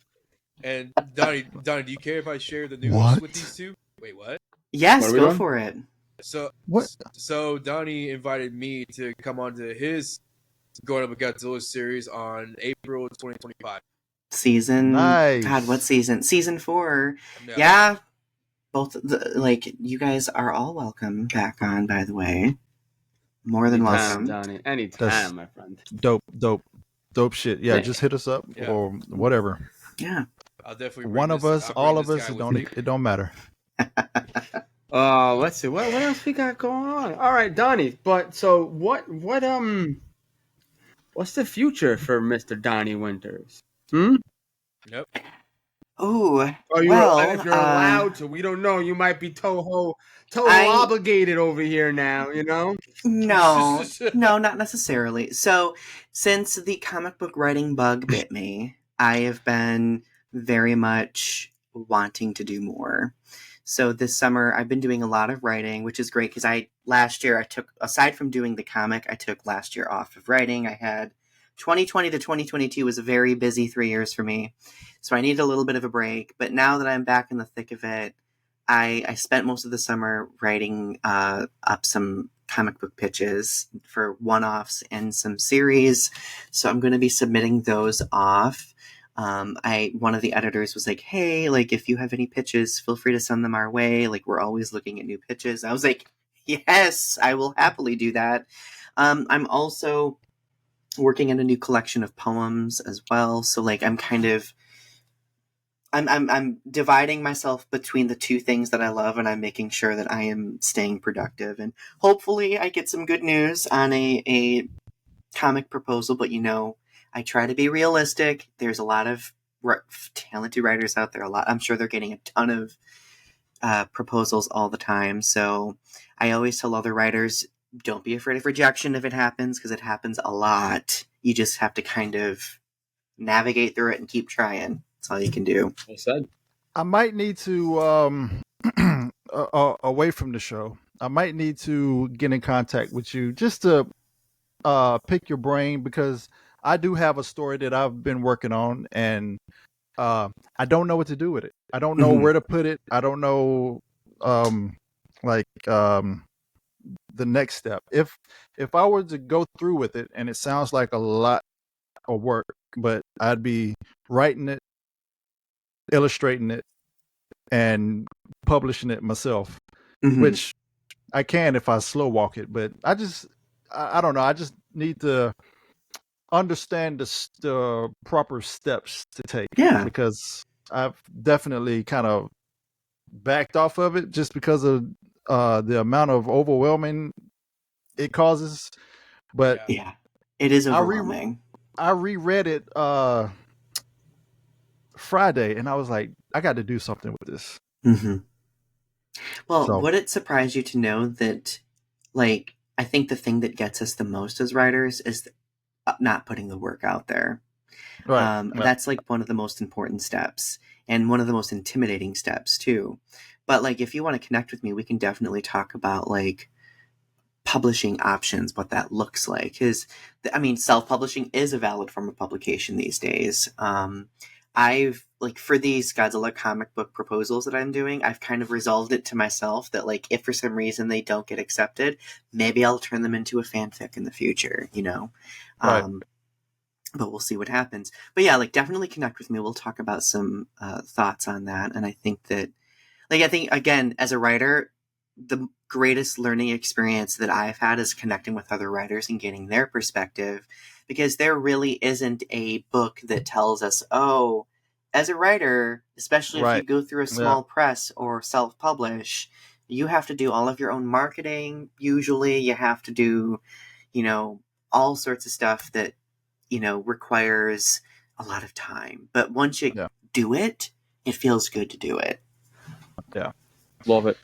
A: And Donnie, do you care if I share the news
C: What?
A: with these two? Wait, what?
D: Yes,
B: What are we
D: go
B: doing?
D: for it.
A: So
C: What?
A: So Donnie invited me to come on to his Growing Up with Godzilla series on April 2025.
D: Season.
C: Nice.
D: God, what season? Season 4. Yeah. Both you guys are all welcome back on, by the way. More than welcome.
B: Donnie. Anytime,
C: That's-
B: my friend.
C: Dope shit. Yeah,
B: Yeah.
C: just hit us up
A: Yeah.
C: or whatever.
D: Yeah.
A: I'll definitely bring
C: One of
A: this-
C: us,
A: I'll bring
C: all of
A: this
C: us,
A: guy
C: it
A: with me.
C: don't matter.
B: Let's see. What else we got going on? All right, Donnie. But so what's the future for Mr. Donnie Winters?
A: Nope.
D: Oh,
B: Or if you're
D: well,
B: allowed to, we don't know. You might be Toho
D: I-
B: obligated over here now.
D: no, not necessarily. So, since the comic book writing bug bit me, I have been very much wanting to do more. So this summer, I've been doing a lot of writing, which is great because last year I took, aside from doing the comic, I took last year off of writing. I had 2020 to 2022 was a very busy 3 years for me. So I needed a little bit of a break. But now that I'm back in the thick of it, I spent most of the summer writing up some comic book pitches for one-offs and some series. So I'm going to be submitting those off. One of the editors was like, hey, like if you have any pitches, feel free to send them our way. Like we're always looking at new pitches. I was like, yes, I will happily do that. I'm also working on a new collection of poems as well. So like I'm dividing myself between the two things that I love, and I'm making sure that I am staying productive. And hopefully I get some good news on a comic proposal, but I try to be realistic. There's a lot of talented writers out there. I'm sure they're getting a ton of proposals all the time. So I always tell other writers, don't be afraid of rejection if it happens, because it happens a lot. You just have to kind of navigate through it and keep trying. That's all you can do.
B: I said.
C: I might need to away from the show. I might need to get in contact with you just to pick your brain, because I do have a story that I've been working on, and I don't know what to do with it. I don't know where to put it. I don't know the next step. If I were to go through with it, and it sounds like a lot of work, but I'd be writing it, illustrating it, and publishing it myself, which I can if I slow walk it. But I don't know. I just need to understand the proper steps to take.
D: Yeah.
C: Because I've definitely kind of backed off of it just because of the amount of overwhelming it causes. But
D: yeah, it is overwhelming.
C: I reread it Friday, and I was like, I got to do something with this.
D: Well, would it surprise you to know that, like, I think the thing that gets us the most as writers is not putting the work out there.
C: Right.
D: That's like one of the most important steps, and one of the most intimidating steps too. But like, if you want to connect with me, we can definitely talk about like publishing options, what that looks like. Because self-publishing is a valid form of publication these days. I've like, for these Godzilla comic book proposals that I'm doing, I've kind of resolved it to myself that like, if for some reason they don't get accepted, maybe I'll turn them into a fanfic in the future,
C: Right.
D: But we'll see what happens. But yeah, like, definitely connect with me. We'll talk about some thoughts on that. And I think that, like, again, as a writer, the greatest learning experience that I've had is connecting with other writers and getting their perspective, because there really isn't a book that tells us, oh, as a writer, especially if you go through a small press or self-publish, you have to do all of your own marketing. Usually you have to do, all sorts of stuff that, requires a lot of time. But once you do it, it feels good to do it.
C: Yeah.
B: Love it.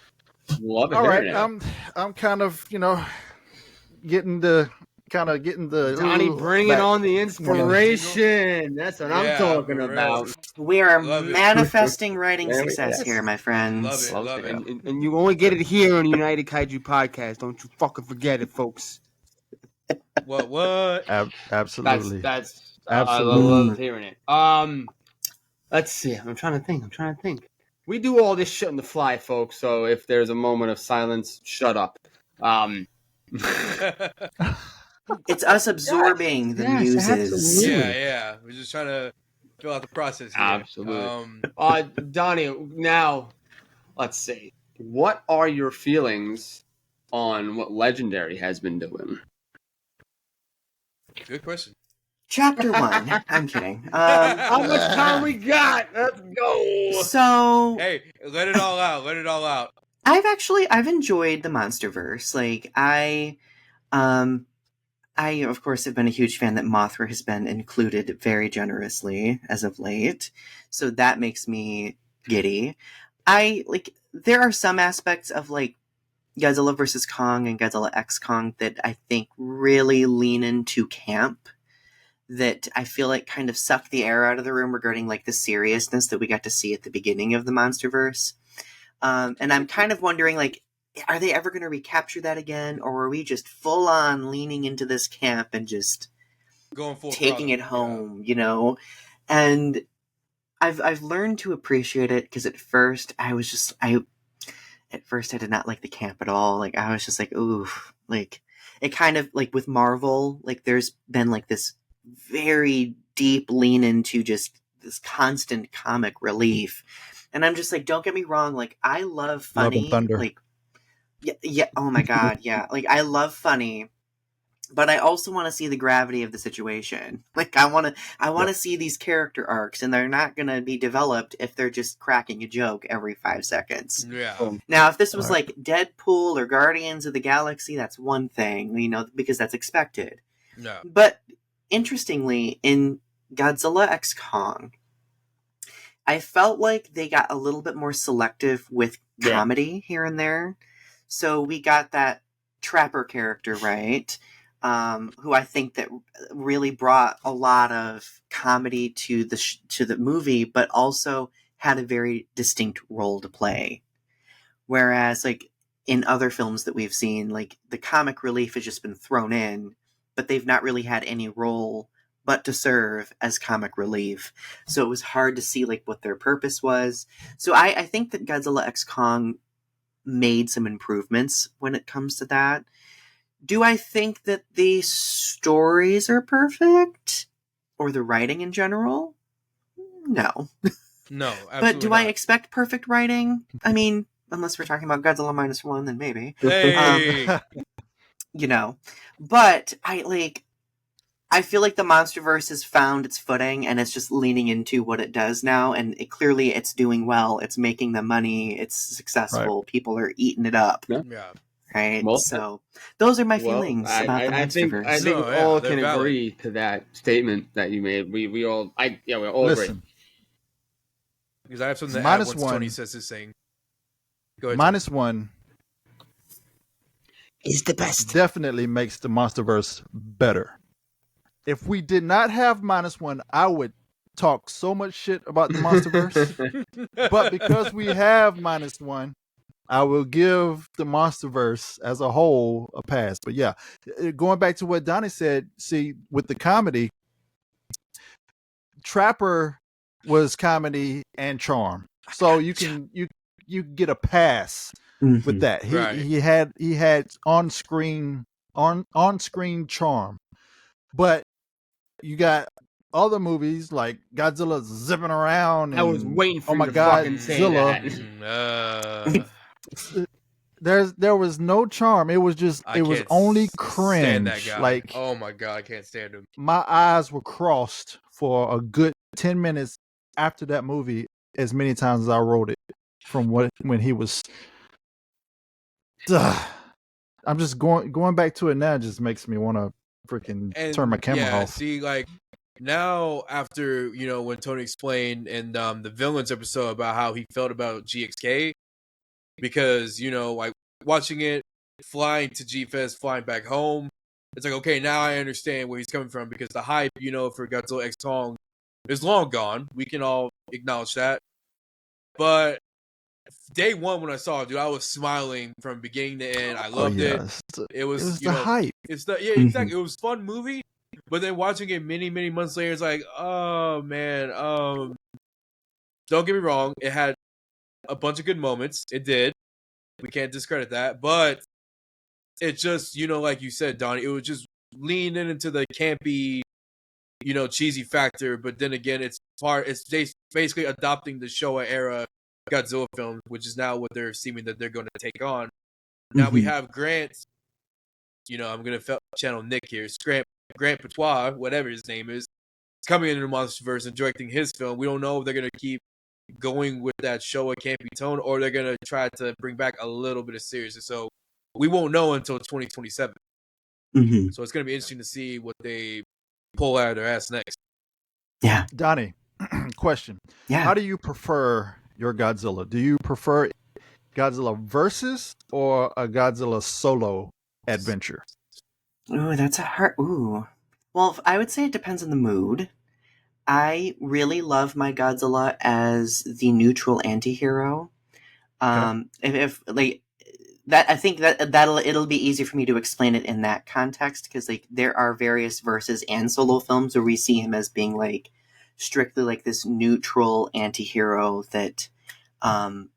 B: Love it.
C: All right. I'm kind of, getting the
B: Donny bringing on the inspiration. That's what I'm talking about.
D: We are manifesting writing success here, my friends.
A: Love it.
B: And you only get it here on the United Kaiju Podcast. Don't you fucking forget it, folks.
A: What?
C: Absolutely.
B: That's
C: absolutely.
B: I love hearing it. Let's see. I'm trying to think. We do all this shit on the fly, folks. So if there's a moment of silence, shut up.
D: It's us absorbing the muses.
B: Absolutely.
A: Yeah. We're just trying to fill out the process here.
B: Absolutely. Donny, now, let's see. What are your feelings on what Legendary has been doing?
A: Good question.
D: Chapter 1. I'm kidding.
B: How much time we got? Let's go.
D: So,
A: hey, let it all out.
D: I've enjoyed the MonsterVerse. Like, I of course have been a huge fan that Mothra has been included very generously as of late. So that makes me giddy. There are some aspects of like Godzilla vs. Kong and Godzilla X Kong that I think really lean into camp, that I feel like kind of suck the air out of the room regarding like the seriousness that we got to see at the beginning of the MonsterVerse. And I'm kind of wondering, like, are they ever going to recapture that again, or are we just full on leaning into this camp and just
A: going full
D: taking it home, And I've learned to appreciate it, because at first I did not like the camp at all. Like, I was just like, ooh, Like, it kind of, like, with Marvel, like, there's been, like, this very deep lean into just this constant comic relief. And I'm just like, don't get me wrong, like, I love
C: Love and
D: funny.
C: Thunder.
D: Like, yeah, oh my God, yeah. Like, I love funny, but I also want to see the gravity of the situation. Like, I want to see these character arcs, and they're not going to be developed if they're just cracking a joke every 5 seconds.
A: Yeah.
D: Now, if this was
C: All right.
D: like Deadpool or Guardians of the Galaxy, that's one thing, you know, because that's expected.
A: No.
D: But interestingly, in Godzilla X Kong, I felt like they got a little bit more selective with comedy here and there. So we got that Trapper character, right? Who I think that really brought a lot of comedy to the movie, but also had a very distinct role to play. Whereas, like, in other films that we've seen, like, the comic relief has just been thrown in, but they've not really had any role but to serve as comic relief. So it was hard to see, like, what their purpose was. So I think that Godzilla X Kong made some improvements when it comes to that. Do I think that the stories are perfect? Or the writing in general? No.
A: No, absolutely
D: But do I
A: not.
D: expect perfect writing? I mean, unless we're talking about Godzilla -1, then maybe.
A: Hey.
D: You know. But I feel like the MonsterVerse has found its footing, and it's just leaning into what it does now, and clearly it's doing well. It's making the money. It's successful. People are eating it up.
A: Yeah.
D: Right?
B: Well,
D: So those are my
B: Well,
D: feelings about the
B: I think
D: MonsterVerse.
A: No,
B: we
A: yeah,
B: all
A: they're
B: can
A: valid.
B: agree to that statement that you made. We all we all agree.
C: Listen,
A: Because I have something to add once
C: -1.
A: Tony says his thing. Go ahead. Tony.
C: -1
D: Is the best.
C: definitely makes the MonsterVerse better. If we did not have -1, I would talk so much shit about the MonsterVerse. But because we have -1, I will give the MonsterVerse as a whole a pass. But yeah, going back to what Donnie said, see, with the comedy, Trapper was comedy and charm. So you get a pass with that.
A: Right.
C: He had on screen charm. But you got other movies like Godzilla zipping around.
B: I was waiting for
C: oh
B: you
C: my
B: to
C: God,
B: fucking say
C: Godzilla.
B: that.
C: There was no charm. It was just
A: I
C: it was
A: can't
C: only
A: stand that
C: cringe.
A: guy.
C: Like,
A: oh my God, I can't stand him.
C: my eyes were crossed for a good 10 minutes after that movie, as many times as I wrote it from when he was. I'm just going back to it now. Just makes me want to freaking turn my camera off.
A: See, like now after when Tony explained in the villains episode about how he felt about GXK, because like watching it, flying to G-Fest, flying back home, it's like, okay, now I understand where he's coming from, because the hype for Godzilla X Kong is long gone. We can all acknowledge that. But day one when I saw it, dude, I was smiling from beginning to end. I loved it. It was
C: the hype.
A: It's the exactly. It was a fun movie, but then watching it many months later, it's like, oh man. Don't get me wrong, it had a bunch of good moments. It did. We can't discredit that, but it just like you said, Donnie, it was just leaning into the campy, cheesy factor. But then again, it's basically adopting the Showa era Godzilla film, which is now what they're seeming that they're going to take on. Now we have Grant. I'm going to channel Nick here. Grant Patois, whatever his name is, coming into the MonsterVerse and directing his film. We don't know if they're going to keep going with that Showa campy tone, or they're going to try to bring back a little bit of seriousness. So we won't know until 2027. So it's going to be interesting to see what they pull out of their ass next.
D: Yeah.
C: Donnie, question.
D: Yeah.
C: How do you prefer your Godzilla? Do you prefer Godzilla versus or a Godzilla solo adventure?
D: Ooh, that's a hard. Ooh. Well, I would say it depends on the mood. I really love my Godzilla as the neutral anti-hero. If like that, I think it'll be easy for me to explain it in that context, because like there are various versus and solo films where we see him as being like strictly like this neutral anti-hero that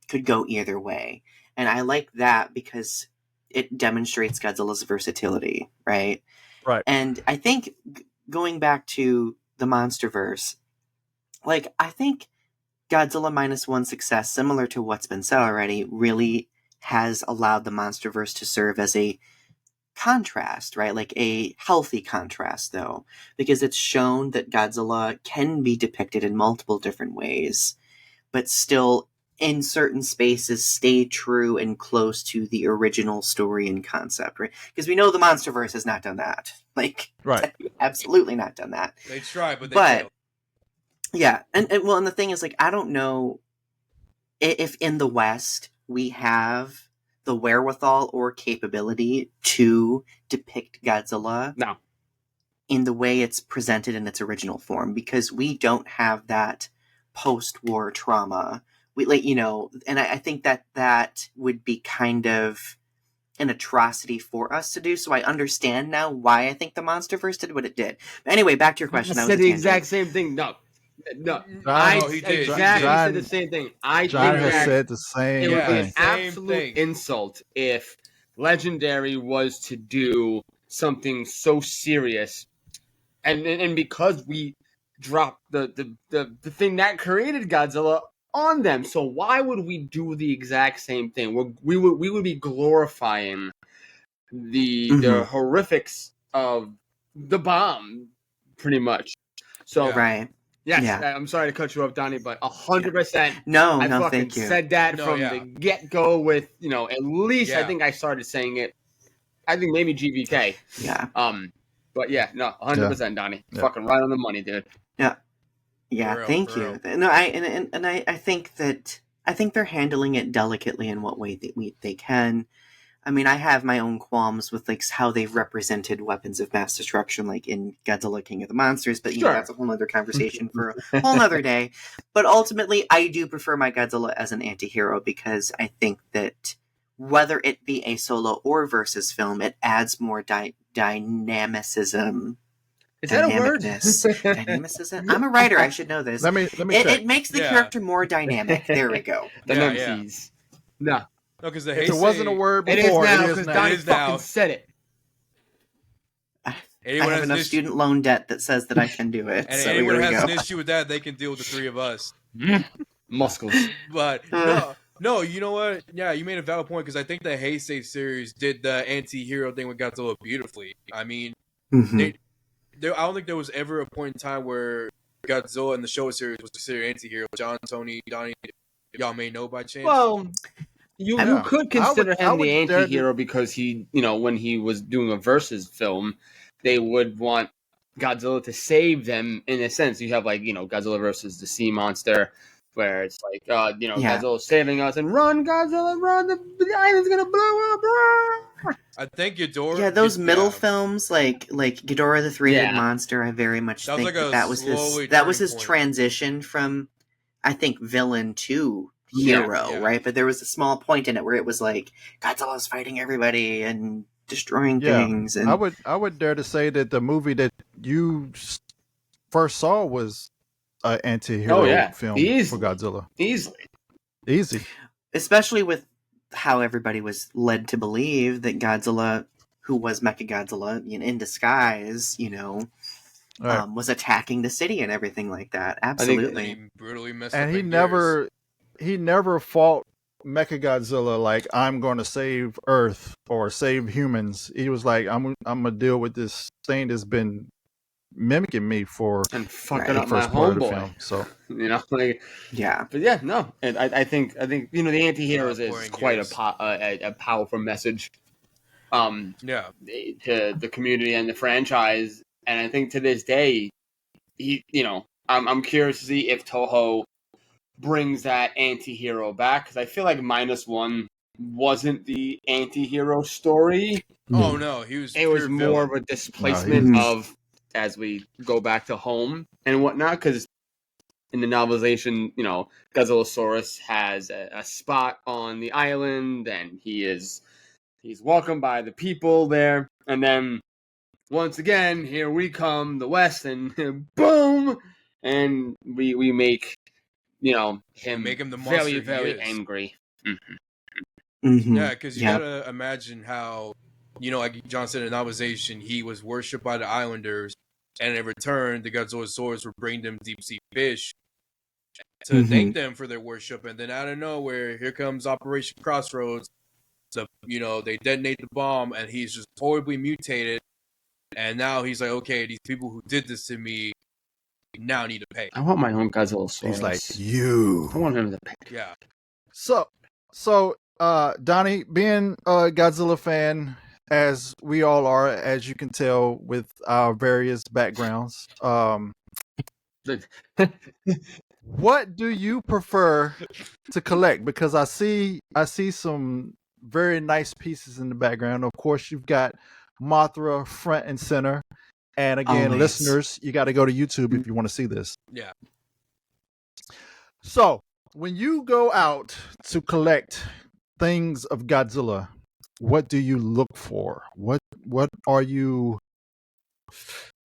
D: could go either way, and I like that because it demonstrates Godzilla's versatility, right?
C: Right.
D: And I think going back to the MonsterVerse, like, I think Godzilla Minus One success, similar to what's been said already, really has allowed the MonsterVerse to serve as a contrast, right? Like a healthy contrast, though, because it's shown that Godzilla can be depicted in multiple different ways, but still, in certain spaces, stay true and close to the original story and concept, right? Because we know the MonsterVerse has not done that. Like,
C: Right.
D: absolutely not done that.
A: They tried, but they
D: But
A: failed.
D: yeah, and the thing is, like, I don't know if in the West we have the wherewithal or capability to depict Godzilla
B: No.
D: in the way it's presented in its original form, because we don't have that post-war trauma. We, like, you know, and I think that would be kind of an atrocity for us to do. So I understand now why I think the MonsterVerse did what it did. But anyway, back to your question.
B: I said the exact same thing. No. I
A: No, he did.
B: exactly
C: John-
B: said the same thing. I
C: John
B: think
C: has
B: that
C: said the same
B: it would be an
C: thing.
A: Same
B: absolute
A: thing.
B: insult if Legendary was to do something so serious, and because we dropped the thing that created Godzilla on them, so why would we do the exact same thing? We would be glorifying the horrifics of the bomb, pretty much. So
A: Yeah.
D: Right.
B: yes,
D: Yeah.
B: I'm sorry to cut you off, Donnie, but 100%.
D: No,
B: I
D: no,
B: fucking
D: thank you.
B: said that
A: No,
B: from
A: yeah.
B: the get-go with, you know, at least I
A: Yeah.
B: think I started saying it, I think maybe GVK.
D: Yeah.
B: But yeah, no, 100%, Donnie.
C: Yeah.
B: Fucking right on the money, dude.
D: Yeah,
A: For real,
D: thank
A: for
D: you.
A: real.
D: No, I think that they're handling it delicately in what way they can. I mean, I have my own qualms with, like, how they've represented weapons of mass destruction, like in Godzilla King of the Monsters, but you know,
B: Sure.
D: that's a whole other conversation for a whole other day. But ultimately, I do prefer my Godzilla as an anti-hero, because I think that whether it be a solo or versus film, it adds more dynamicism.
B: Is that a word?
D: Dynamicism? I'm a writer, I should know this.
C: Let me check.
D: It makes the
A: Yeah.
D: character more dynamic. There we go.
B: The
A: Yeah,
B: MCs. No.
A: No, because the
C: If it wasn't a word
B: It
C: before,
B: is now,
C: it
B: because
C: is now.
B: Donnie
A: It is now.
B: fucking said it.
A: Anyone
D: I have
A: has
D: enough
A: an issue,
D: student loan debt that says that I can do it.
A: and
D: So
A: anyone
D: here we
A: has
D: go.
A: an issue with that, they can deal with the three of us.
B: Muscles.
A: But no, you know what? Yeah, you made a valid point, because I think the Heisei series did the anti-hero thing with Godzilla beautifully. I mean,
D: Mhm.
A: I don't think there was ever a point in time where Godzilla in the Showa series was considered anti-hero. John, Tony, Donnie, y'all may know by chance.
B: Well, you
C: Yeah.
B: could consider
C: I
B: him
C: would
B: the
C: dare to-
B: anti-hero because he, you know, when he was doing a versus film, they would want Godzilla to save them in a sense. You have, like, you know, Godzilla versus the sea monster, where it's like, you know,
D: Yeah.
B: Godzilla's saving us and run, Godzilla, run, the island's gonna blow up. Run!
A: I think Ghidorah.
D: Yeah, those middle
A: yeah.
D: films, like Ghidorah the Three-Headed
B: Yeah.
D: Monster, I very much
A: That was
D: think
A: like a
D: that was
A: slowly
D: his
A: turning point.
D: transition from, I think, villain to
B: Yeah,
D: hero,
A: yeah.
D: right? But there was a small point in it where it was like Godzilla's fighting everybody and destroying
C: Yeah,
D: things, and
C: I would dare to say that the movie that you first saw was an anti-hero film
B: Easily.
C: for Godzilla.
B: Easily.
C: Easy.
D: especially with how everybody was led to believe that Godzilla, who was Mechagodzilla in disguise,
C: Right.
D: was attacking the city and everything like that.
A: And
D: Absolutely.
A: he brutally messed
C: And
A: up
C: he
A: in
C: never fought Mechagodzilla like, I'm going to save Earth or save humans. He was like, I'm going to deal with this thing that's been mimicking me for
B: And fucking
D: Right.
B: up my
C: first part of the
B: homeboy.
C: film. So
B: You know, like,
D: Yeah.
B: but yeah, no, and I think you know the anti-heroes is
A: pouring
B: quite
A: gears.
B: a powerful message,
A: Yeah.
B: to the community and the franchise, and I think to this day, I'm curious to see if Toho brings that anti-hero back, because I feel like -1 wasn't the anti-hero story.
A: Oh no, he was.
B: It was
A: pure
B: more
A: villain.
B: of a displacement
D: No,
B: of, as we go back to home and whatnot, because in the novelization, Godzillasaurus has a spot on the island, and he's welcomed by the people there. And then once again, here we come, the West, and boom, and we make him
A: make him the
B: very,
A: monster he
B: very
A: is.
B: angry.
D: Mm-hmm.
A: Yeah, because you gotta imagine how, like John said in novelization, he was worshipped by the Islanders, and in return, the Godzillosaurus would bring them deep sea fish to thank them for their worship. And then out of nowhere, here comes Operation Crossroads. They detonate the bomb, and he's just horribly mutated. And now he's like, okay, these people who did this to me now need to pay.
B: I want my own Godzilla.
C: He's like, you.
B: I want him to pay.
A: Yeah.
C: So, Donnie, being a Godzilla fan, as we all are, as you can tell with our various backgrounds, what do you prefer to collect? Because I see some very nice pieces in the background. Of course, you've got Mothra front and center. And again,
D: Always.
C: listeners, you got to go to YouTube if you want to see this.
A: Yeah.
C: So, when you go out to collect things of Godzilla, what do you look for? What are you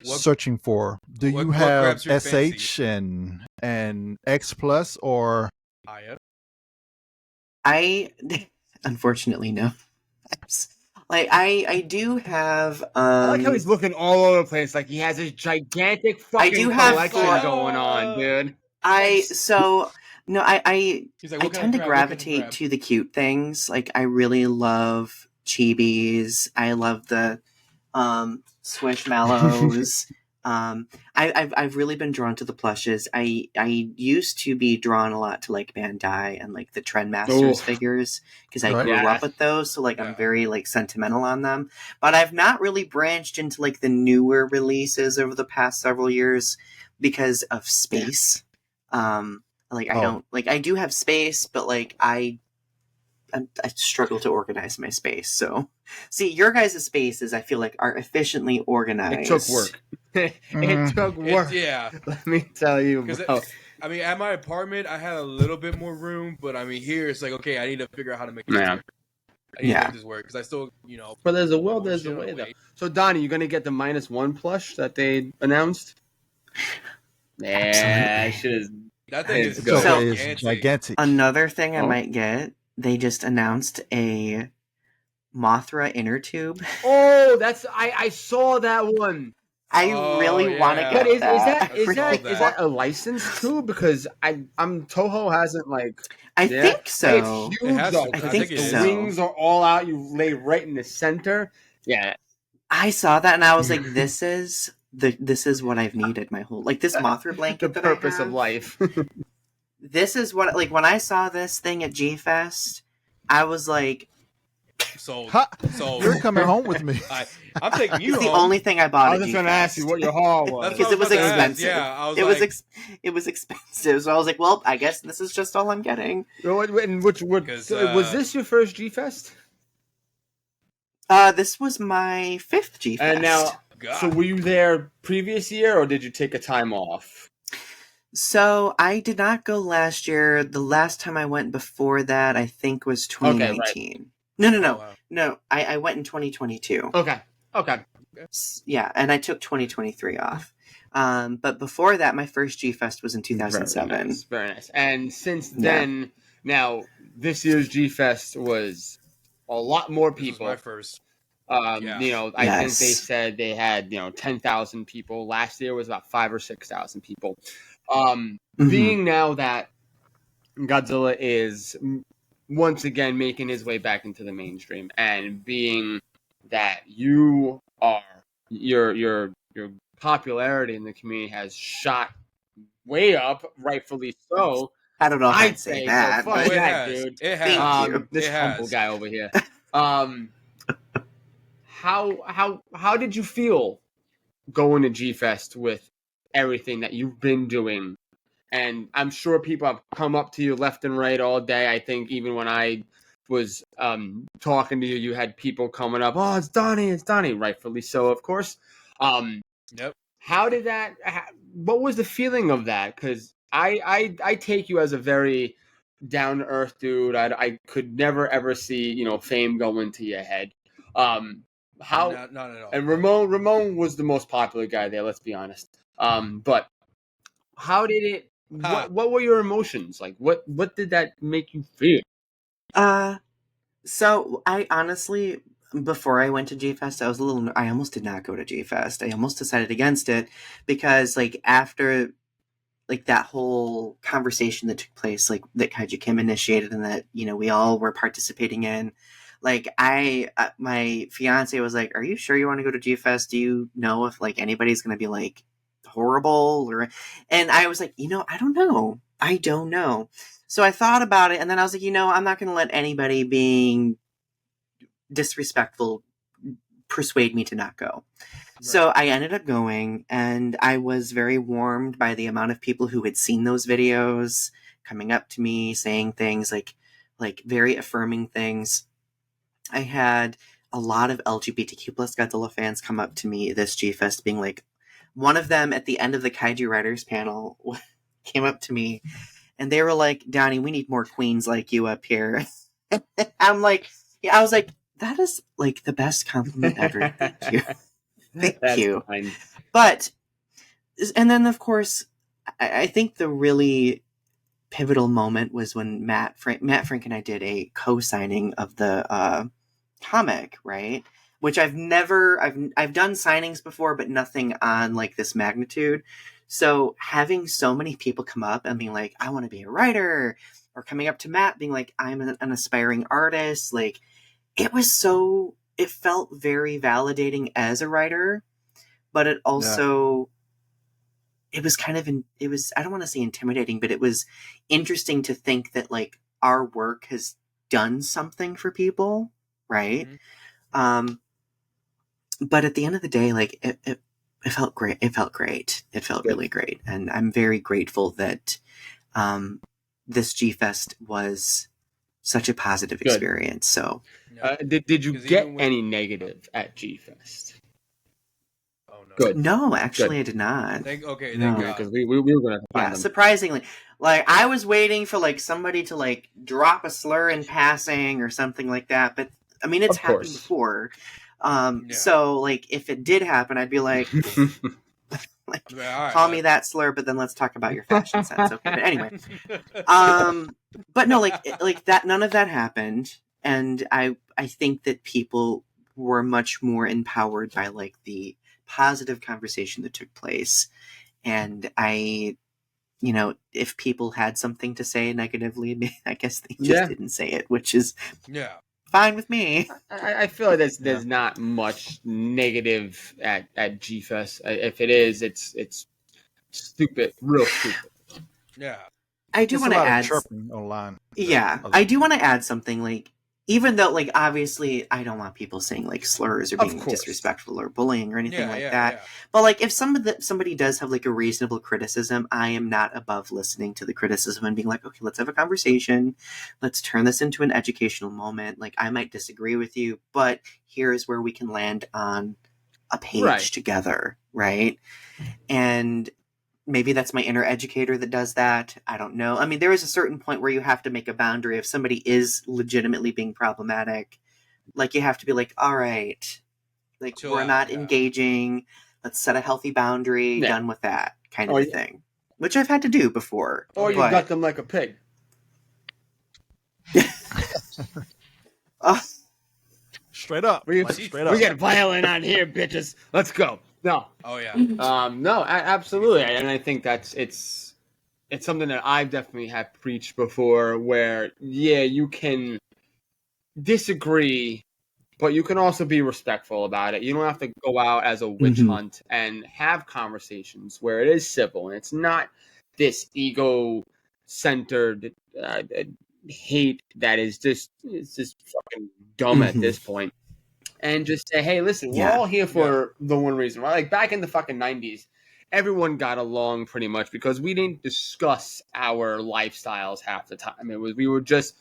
C: searching for? Do you have SH and X plus or?
D: I unfortunately no. I do have.
B: I like how he's looking all over the place. Like he has this gigantic fucking collection going on, dude.
D: I
A: He's like,
D: I tend to gravitate to the cute things. Like I really love chibis. I love the squishmallows. I've really been drawn to the plushes. I used to be drawn a lot to like Bandai and like the Trendmasters figures because I grew up with those. So like I'm very like sentimental on them. But I've not really branched into like the newer releases over the past several years because of space. I do have space, but like I struggle to organize my space. So, see, your guys' spaces, I feel like, are efficiently organized.
B: It took work. It took work.
A: Yeah.
B: Let me tell you.
A: At my apartment, I had a little bit more room, but I mean, here it's like, okay, I need to figure out how to make this work. I need to make this work because I still,
B: But there's a will, there's a way, though. So, Donnie, you going to get the -1 plush that they announced? Yeah, I should have.
A: That thing is
C: gigantic.
D: Another thing I might get. They just announced a Mothra inner tube.
B: Oh, I saw that one.
D: I really want to get
B: that. Is that a licensed tube? Because I'm Toho hasn't like.
D: I think so.
B: It's huge.
D: I think
B: the wings are all out. You lay right in the center. Yeah.
D: I saw that and I was like, this is what I've needed my whole this Mothra blanket.
B: The purpose of life.
D: This is what, like, when I saw this thing at G-Fest, I was like...
A: Sold.
C: You're coming home with me.
A: I'm taking you home.
D: It's the only thing I bought at G-Fest.
B: I was just going to ask you what your haul was.
D: Because it was expensive.
A: Yeah,
D: it was expensive, so I was like, well, I guess this is just all I'm getting.
B: Was this your first G-Fest?
D: This was my 5th G-Fest.
B: And now, so were you there previous year, or did you take a time off?
D: So, I did not go last year. The last time I went before that, I think, was 2019. Okay, right. No.
A: Wow.
D: No, I went in 2022.
B: Okay.
D: Yeah, and I took 2023 off. But before that, my first G-Fest was in 2007.
B: Very nice. And since then, now, this year's G-Fest was a lot more people.
A: This was my first.
B: I think they said they had 10,000 people. Last year was about 5,000 or 6,000 people. Being now that Godzilla is once again making his way back into the mainstream, and being that your popularity in the community has shot way up, rightfully so.
D: I don't know if I'd say that.
B: So fuck that, dude.
A: It has.
B: This humble guy over here. How did you feel going to G-Fest with everything that you've been doing? And I'm sure people have come up to you left and right all day. I think even when I was talking to you, you had people coming up. Oh, it's Donnie. Rightfully so, of course.
A: Yep.
B: How did that? What was the feeling of that? Because I take you as a very down to earth dude. I could never ever see fame go into your head. How?
A: Not at all.
B: And Ramon was the most popular guy there. Let's be honest. But how did it? What were your emotions like? What did that make you feel?
D: So I honestly, before I went to G Fest, I almost did not go to G Fest. I almost decided against it because like after like that whole conversation that took place, like that Kaiju Kim initiated and that, we all were participating in, like my fiance was like, are you sure you want to go to G Fest? Do you know if like anybody's going to be like horrible and I was like, I don't know. I don't know. So I thought about it and then I was like, I'm not going to let anybody being disrespectful persuade me to not go. So I ended up going, and I was very warmed by the amount of people who had seen those videos coming up to me, saying things like very affirming things. I had a lot of LGBTQ plus Godzilla fans come up to me this G Fest, being like, one of them at the end of the Kaiju Writers panel came up to me, and they were like, "Donny, we need more queens like you up here." I'm like, yeah, I was like, that is like the best compliment ever. Thank you. Thank you.
B: Fine.
D: But, and then of course, I think the really pivotal moment was when Matt Frank and I did a co-signing of the comic, right? Which I've done signings before, but nothing on like this magnitude. So having so many people come up and being like, I want to be a writer, or coming up to Matt being like, I'm an aspiring artist, like it felt very validating as a writer, but it also, it was kind of, I don't want to say intimidating, but it was interesting to think that like our work has done something for people, right? Mm-hmm. But at the end of the day, like it felt great. It felt great. It felt really great. And I'm very grateful that this G Fest was such a positive experience. So
B: did you get any negative at G Fest?
A: Oh no.
D: Good. No, actually, I did not.
A: Thank God.
B: Because we were going to find them.
D: Surprisingly, like I was waiting for like somebody to like drop a slur in passing or something like that, but I mean it's happened before. So like if it did happen, I'd be like, call me that slur, but then let's talk about your fashion sense. Okay, but anyway, but no, like that, none of that happened, and I think that people were much more empowered by like the positive conversation that took place, and if people had something to say negatively, I guess they just didn't say it, which is fine with me.
B: I feel like there's not much negative at G Fest. If it is, it's stupid, real stupid.
A: Yeah,
D: I do want to add
C: chirping online.
D: Yeah, I do want to add something. Like, even though, like, obviously, I don't want people saying like slurs or being disrespectful or bullying or anything like that. Yeah. But like, if somebody does have like a reasonable criticism, I am not above listening to the criticism and being like, okay, let's have a conversation. Let's turn this into an educational moment. Like, I might disagree with you, but here's where we can land on a page together, right? And maybe that's my inner educator that does that. I don't know. I mean, there is a certain point where you have to make a boundary. If somebody is legitimately being problematic, like you have to be like, all right, like we're not engaging. Let's set a healthy boundary. Done with that kind of a thing, which I've had to do before.
B: Or you got them like a pig.
C: Straight up.
B: We get violent on here, bitches. Let's go. No.
A: Oh yeah.
B: No, absolutely, and I think it's something that I've definitely have preached before. Where you can disagree, but you can also be respectful about it. You don't have to go out as a witch hunt and have conversations where it is civil and it's not this ego-centered hate that is just fucking dumb at this point. And just say, hey, listen, we're all here for the one reason, right? Like back in the fucking 90s, everyone got along pretty much because we didn't discuss our lifestyles half the time. We would just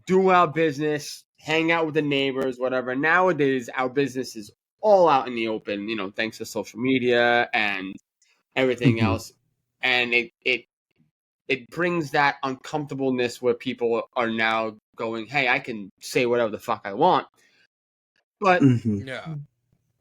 B: do our business, hang out with the neighbors, whatever. Nowadays, our business is all out in the open, thanks to social media and everything else. And it brings that uncomfortableness where people are now going, hey, I can say whatever the fuck I want. But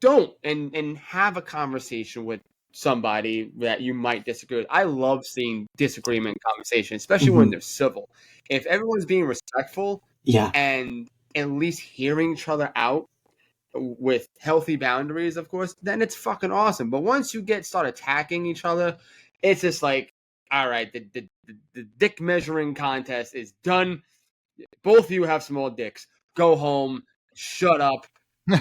B: don't and have a conversation with somebody that you might disagree with. I love seeing disagreement conversation, especially when they're civil. If everyone's being respectful,
D: Yeah.
B: and at least hearing each other out with healthy boundaries, of course, then it's fucking awesome. But once you start attacking each other, it's just like, all right, the dick measuring contest is done. Both of you have small dicks. Go home. Shut up.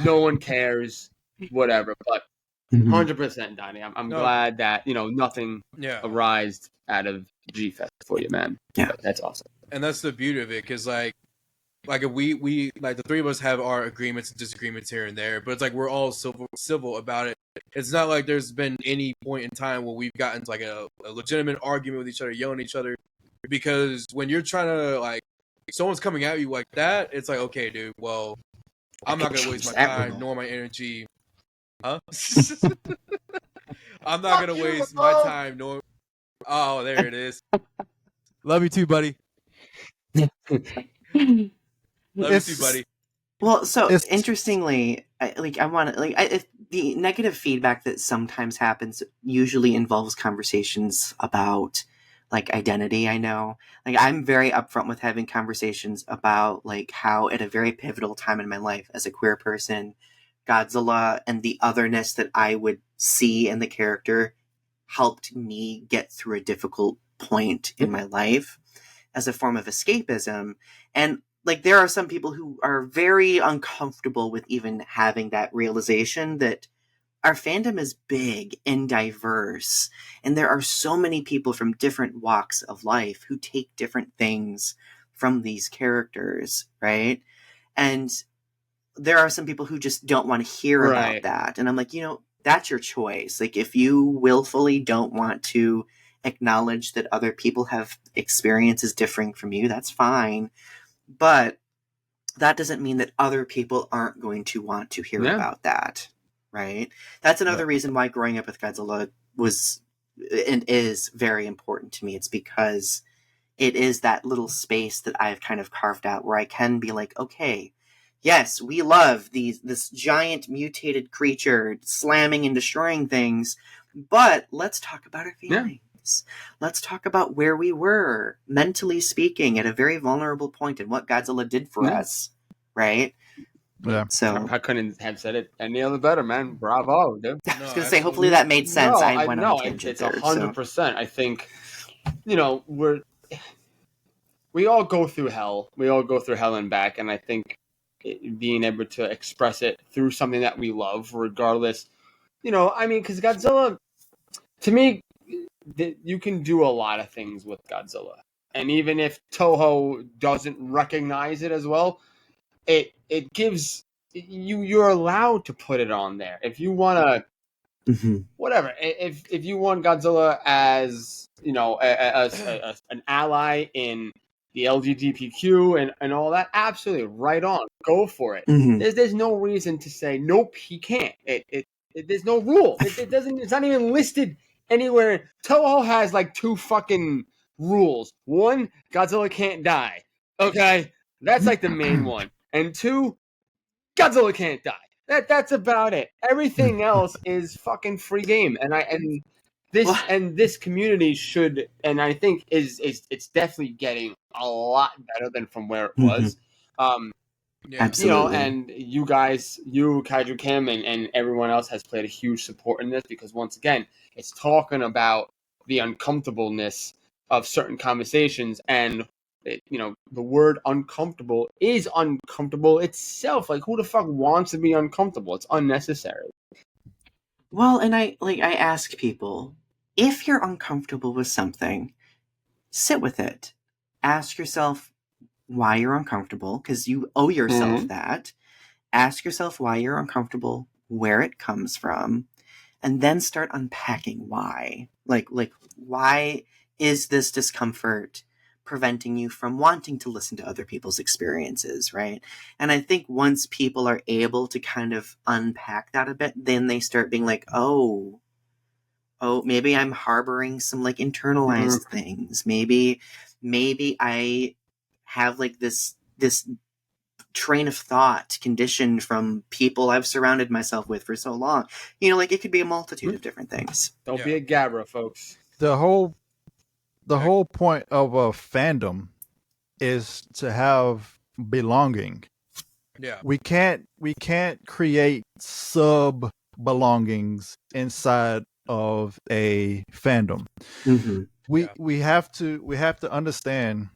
B: No one cares. Whatever. But
D: Mhm.
B: 100%, Donnie. I'm
A: No.
B: glad that nothing
A: Yeah.
B: arised out of G-Fest for you, man.
D: Yeah.
B: That's awesome.
A: And that's the beauty of it, because like if we like the three of us have our agreements and disagreements here and there, but it's like we're all civil about it. It's not like there's been any point in time where we've gotten to like a legitimate argument with each other, yelling at each other, because when you're trying to like someone's coming at you like that, it's like, okay, dude, well, I'm not gonna waste my time nor my energy. Huh? I'm not gonna waste my time nor. Oh, there it is. Love you too, buddy. Love you too, buddy.
D: Well, so interestingly, I want to the negative feedback that sometimes happens usually involves conversations about like identity. I know, like I'm very upfront with having conversations about like how at a very pivotal time in my life as a queer person, Godzilla and the otherness that I would see in the character helped me get through a difficult point in my life as a form of escapism. And like there are some people who are very uncomfortable with even having that realization that our fandom is big and diverse, and there are so many people from different walks of life who take different things from these characters, right? And there are some people who just don't want to hear about that. And I'm like, that's your choice. Like if you willfully don't want to acknowledge that other people have experiences differing from you, that's fine. But that doesn't mean that other people aren't going to want to hear about that, right? That's another reason why growing up with Godzilla was and is very important to me. It's because it is that little space that I've kind of carved out where I can be like, okay, yes, we love this giant mutated creature slamming and destroying things, but let's talk about our feelings. Let's talk about where we were, mentally speaking, at a very vulnerable point and what Godzilla did for us, right?
C: Yeah.
B: So I couldn't have said it any other better, man. Bravo, dude.
D: I was going to say, hopefully that made sense. I went on a tangent
B: it's
D: there.
B: 100%. I think, we all go through hell. We all go through hell and back, and I think being able to express it through something that we love, regardless, because Godzilla, to me, you can do a lot of things with Godzilla, and even if Toho doesn't recognize it as well, it gives you're allowed to put it on there if you want to. Whatever. If you want Godzilla as an ally in the LGBTQ and all that, absolutely, right on, go for it. There's no reason to say nope, he can't. There's no rule. It doesn't. It's not even listed anywhere. Toho has like 2 fucking rules. 1, Godzilla can't die. Okay, that's like the main one. And 2, Godzilla can't die. That's about it. Everything else is fucking free game. And this community should, and I think it's definitely getting a lot better than from where it was.
D: Absolutely.
B: And you guys, Kaiju Kim and everyone else has played a huge support in this, because once again, it's talking about the uncomfortableness of certain conversations, and the word uncomfortable is uncomfortable itself. Like, who the fuck wants to be uncomfortable? It's unnecessary.
D: Well, and I ask people, if you're uncomfortable with something, sit with it. Ask yourself why you're uncomfortable, because you owe yourself that. Ask yourself why you're uncomfortable, where it comes from, and then start unpacking why. Like why is this discomfort preventing you from wanting to listen to other people's experiences, right? And I think once people are able to kind of unpack that a bit, then they start being like, oh, maybe I'm harboring some like internalized things. Maybe I have like this train of thought conditioned from people I've surrounded myself with for so long. Like it could be a multitude of different things.
B: Don't be a Gabra, folks.
C: The whole point of a fandom is to have belonging.
A: Yeah.
C: We can't create sub belongings inside of a fandom.
D: Mm-hmm.
C: We have to understand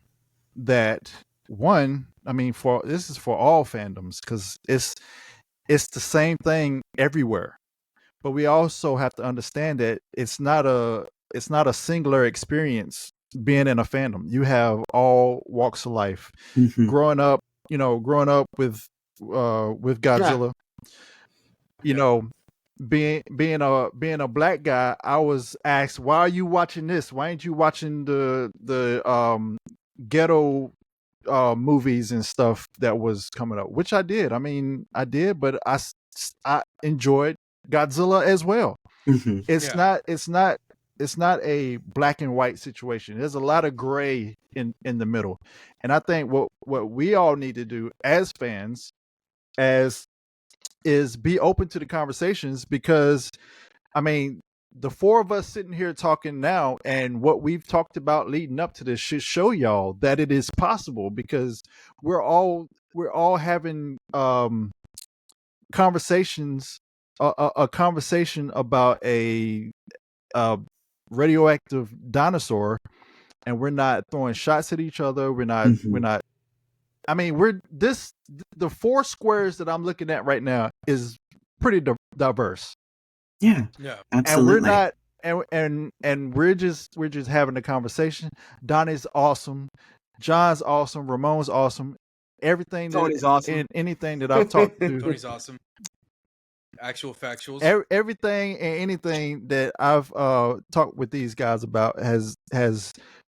C: that, one, I mean, for this is for all fandoms, because it's the same thing everywhere. But we also have to understand that it's not a singular experience being in a fandom. You have all walks of life.
D: Mm-hmm.
C: Growing up with Godzilla, you
A: Yeah.
C: know, being a black guy, I was asked, "Why are you watching this? Why ain't you watching the ghetto movies and stuff that was coming up?" Which I did. I mean, I did, but I enjoyed Godzilla as well.
D: Mm-hmm.
C: It's
A: Yeah.
C: not it's not a black and white situation. There's a lot of gray in the middle. And I think what we all need to do as fans as is be open to the conversations, because I mean, the four of us sitting here talking now and what we've talked about leading up to this should show y'all that it is possible, because we're all having conversations, a conversation about a radioactive dinosaur, and we're not throwing shots at each other.
D: Mm-hmm.
C: We're not. I mean, the four squares that I'm looking at right now is pretty diverse,
D: Yeah,
A: Yeah.
C: and we're
D: absolutely.
C: not. And we're just having a conversation. Donnie's awesome, John's awesome, Ramon's awesome. Everything that
B: Tony's awesome.
C: in anything that I've talked to,
A: Tony's awesome. Actual factuals.
C: everything and anything that I've talked with these guys about has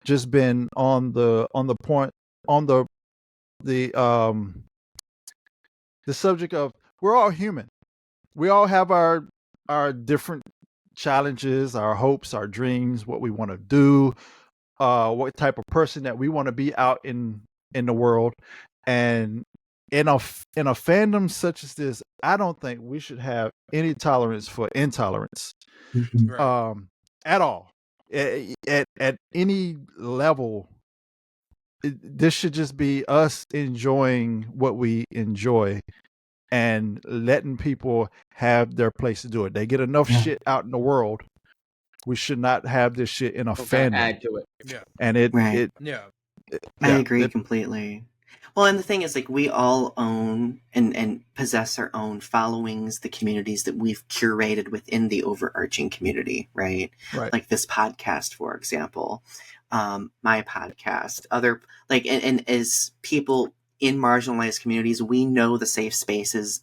C: just been on the point, on the subject of, we're all human. We all have our different challenges, our hopes, our dreams, what we want to do, what type of person that we want to be out in the world. And in a fandom such as this, I don't think we should have any tolerance for intolerance,
D: Mm-hmm.
A: Right.
C: at all, at any level. This should just be us enjoying what we enjoy and letting people have their place to do it. They get enough
D: Yeah.
C: shit out in the world. We should not have this shit in a
B: Don't
C: fandom.
B: add to it.
A: Yeah.
C: And it
D: Right.
A: Yeah.
D: I
C: yeah,
D: agree
C: it-
D: completely. Well, and the thing is, like, we all own and possess our own followings, the communities that we've curated within the overarching community, right?
C: right.
D: Like this podcast, for example, my podcast, other, like, and as people in marginalized communities, we know the safe spaces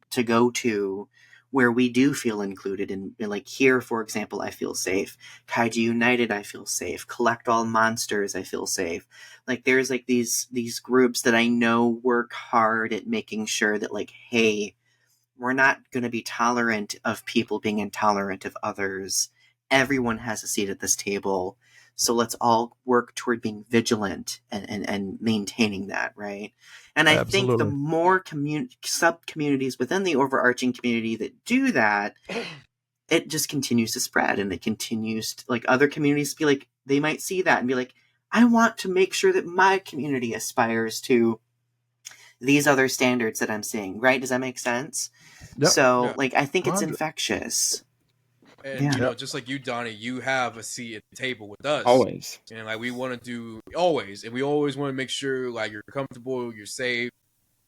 D: to go to where we do feel included. And like here, for example, I feel safe. Kaiju United, I feel safe. Collect All Monsters, I feel safe. Like there's like these groups that I know work hard at making sure that, like, hey, we're not going to be tolerant of people being intolerant of others. Everyone has a seat at this table. So let's all work toward being vigilant and maintaining that, right? And I think the
C: Absolutely.
D: more sub-communities within the overarching community that do that, it just continues to spread, and it continues to, like, other communities be like, they might see that and be like, I want to make sure that my community aspires to these other standards that I'm seeing, right? Does that make sense?
C: Yep.
D: So,
A: Yeah.
D: like, I think it's
C: 100.
D: infectious.
A: And
D: Yeah.
A: you know,
C: Yep.
A: just like you, Donnie, you have a seat at the table with us.
B: Always.
A: And like we want to do always, and we always want to make sure like you're comfortable, you're safe,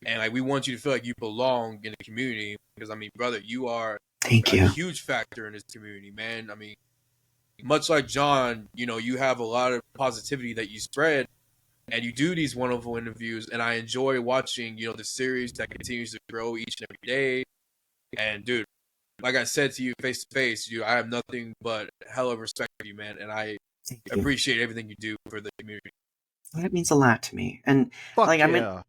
A: and like we want you to feel like you belong in the community. Because I mean, brother, you are
D: Thank
A: a
D: you.
A: huge factor in this community, man. I mean, much like John, you know, you have a lot of positivity that you spread, and you do these wonderful interviews, and I enjoy watching, you know, the series that continues to grow each and every day. And dude, like I said to you face to face, I have nothing but hella respect for you, man, and I
D: Thank you.
A: appreciate everything you do for the community.
D: That means a lot to me. And
C: Fuck
D: like,
C: yeah.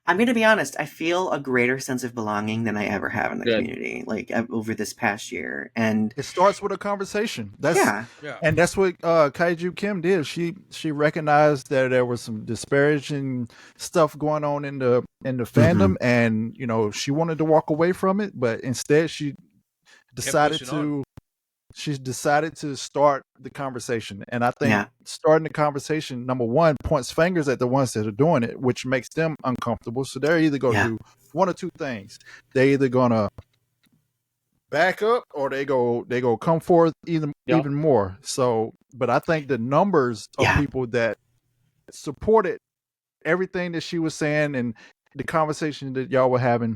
D: I'm going to be honest, I feel a greater sense of belonging than I ever have in the
B: Good.
D: community, like over this past year. And
C: It starts with a conversation.
D: yeah,
A: Yeah.
C: And that's what Kaiju Kim did. She recognized that there was some disparaging stuff going on in the fandom, and you know, she wanted to walk away from it, but instead she decided
A: pushing
C: to she's decided to start the conversation. And I think
D: Yeah.
C: starting the conversation, number one, points fingers at the ones that are doing it, which makes them uncomfortable. So they're either going to do one or two things. They're either going to back up or they go come forth even more. So, but I think the numbers of people that supported everything that she was saying and the conversation that y'all were having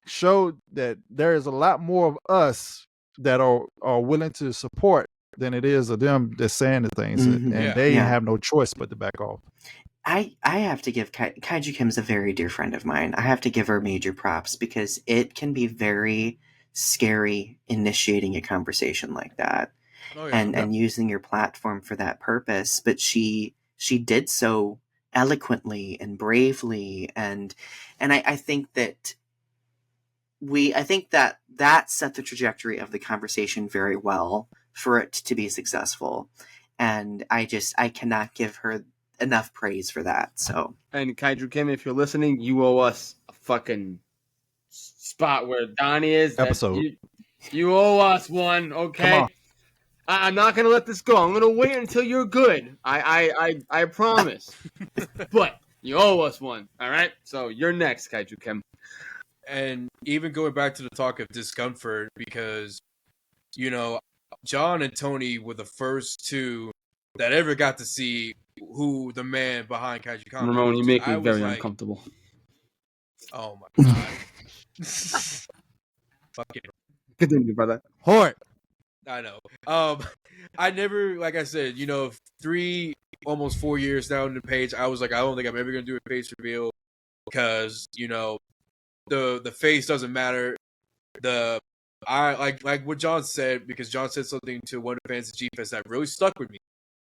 C: showed that there is a lot more of us that are willing to support than it is of them that's saying the things, and they have no choice but to back off.
D: I have to give Kaiju Kim's a very dear friend of mine. I have to give her major props because it can be very scary initiating a conversation like that and using your platform for that purpose. But she did so eloquently and bravely, and I think that that set the trajectory of the conversation very well for it to be successful. And I cannot give her enough praise for that. So,
B: and Kaiju Kim, if you're listening, you owe us a fucking spot where Donnie is.
C: Episode.
B: You owe us one, okay? I'm not gonna let this go. I'm gonna wait until you're good. I promise. But you owe us one, all right? So you're next, Kaiju Kim.
A: And even going back to the talk of discomfort, because John and Tony were the first two that ever got to see who the man behind Kaiju Combat.
B: Ramon, you make me very uncomfortable.
A: Oh my god! Fucking
B: continue, brother.
C: Hort.
A: I know. I never, like I said, 3, almost 4 years down the page, I was like, I don't think I'm ever gonna do a face reveal because the face doesn't matter. I like what John said, because John said something to one of the fans at G-Fest that really stuck with me.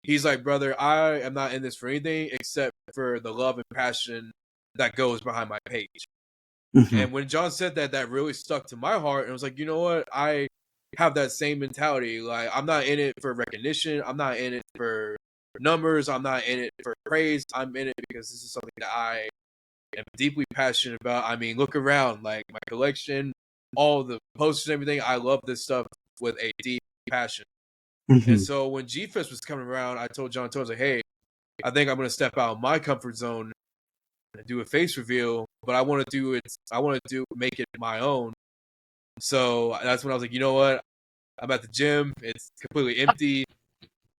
A: He's like, brother, I am not in this for anything except for the love and passion that goes behind my page. Mm-hmm. And when John said that, that really stuck to my heart. And I was like, you know what? I have that same mentality. Like, I'm not in it for recognition. I'm not in it for numbers. I'm not in it for praise. I'm in it because this is something that I am deeply passionate about. I mean, look around, like my collection, all the posters and everything. I love this stuff with a deep passion. Mm-hmm. And so when G-Fest was coming around, I told John, I was like, hey, I think I'm going to step out of my comfort zone and do a face reveal, but I want to make it my own. So that's when I was like, you know what? I'm at the gym. It's completely empty.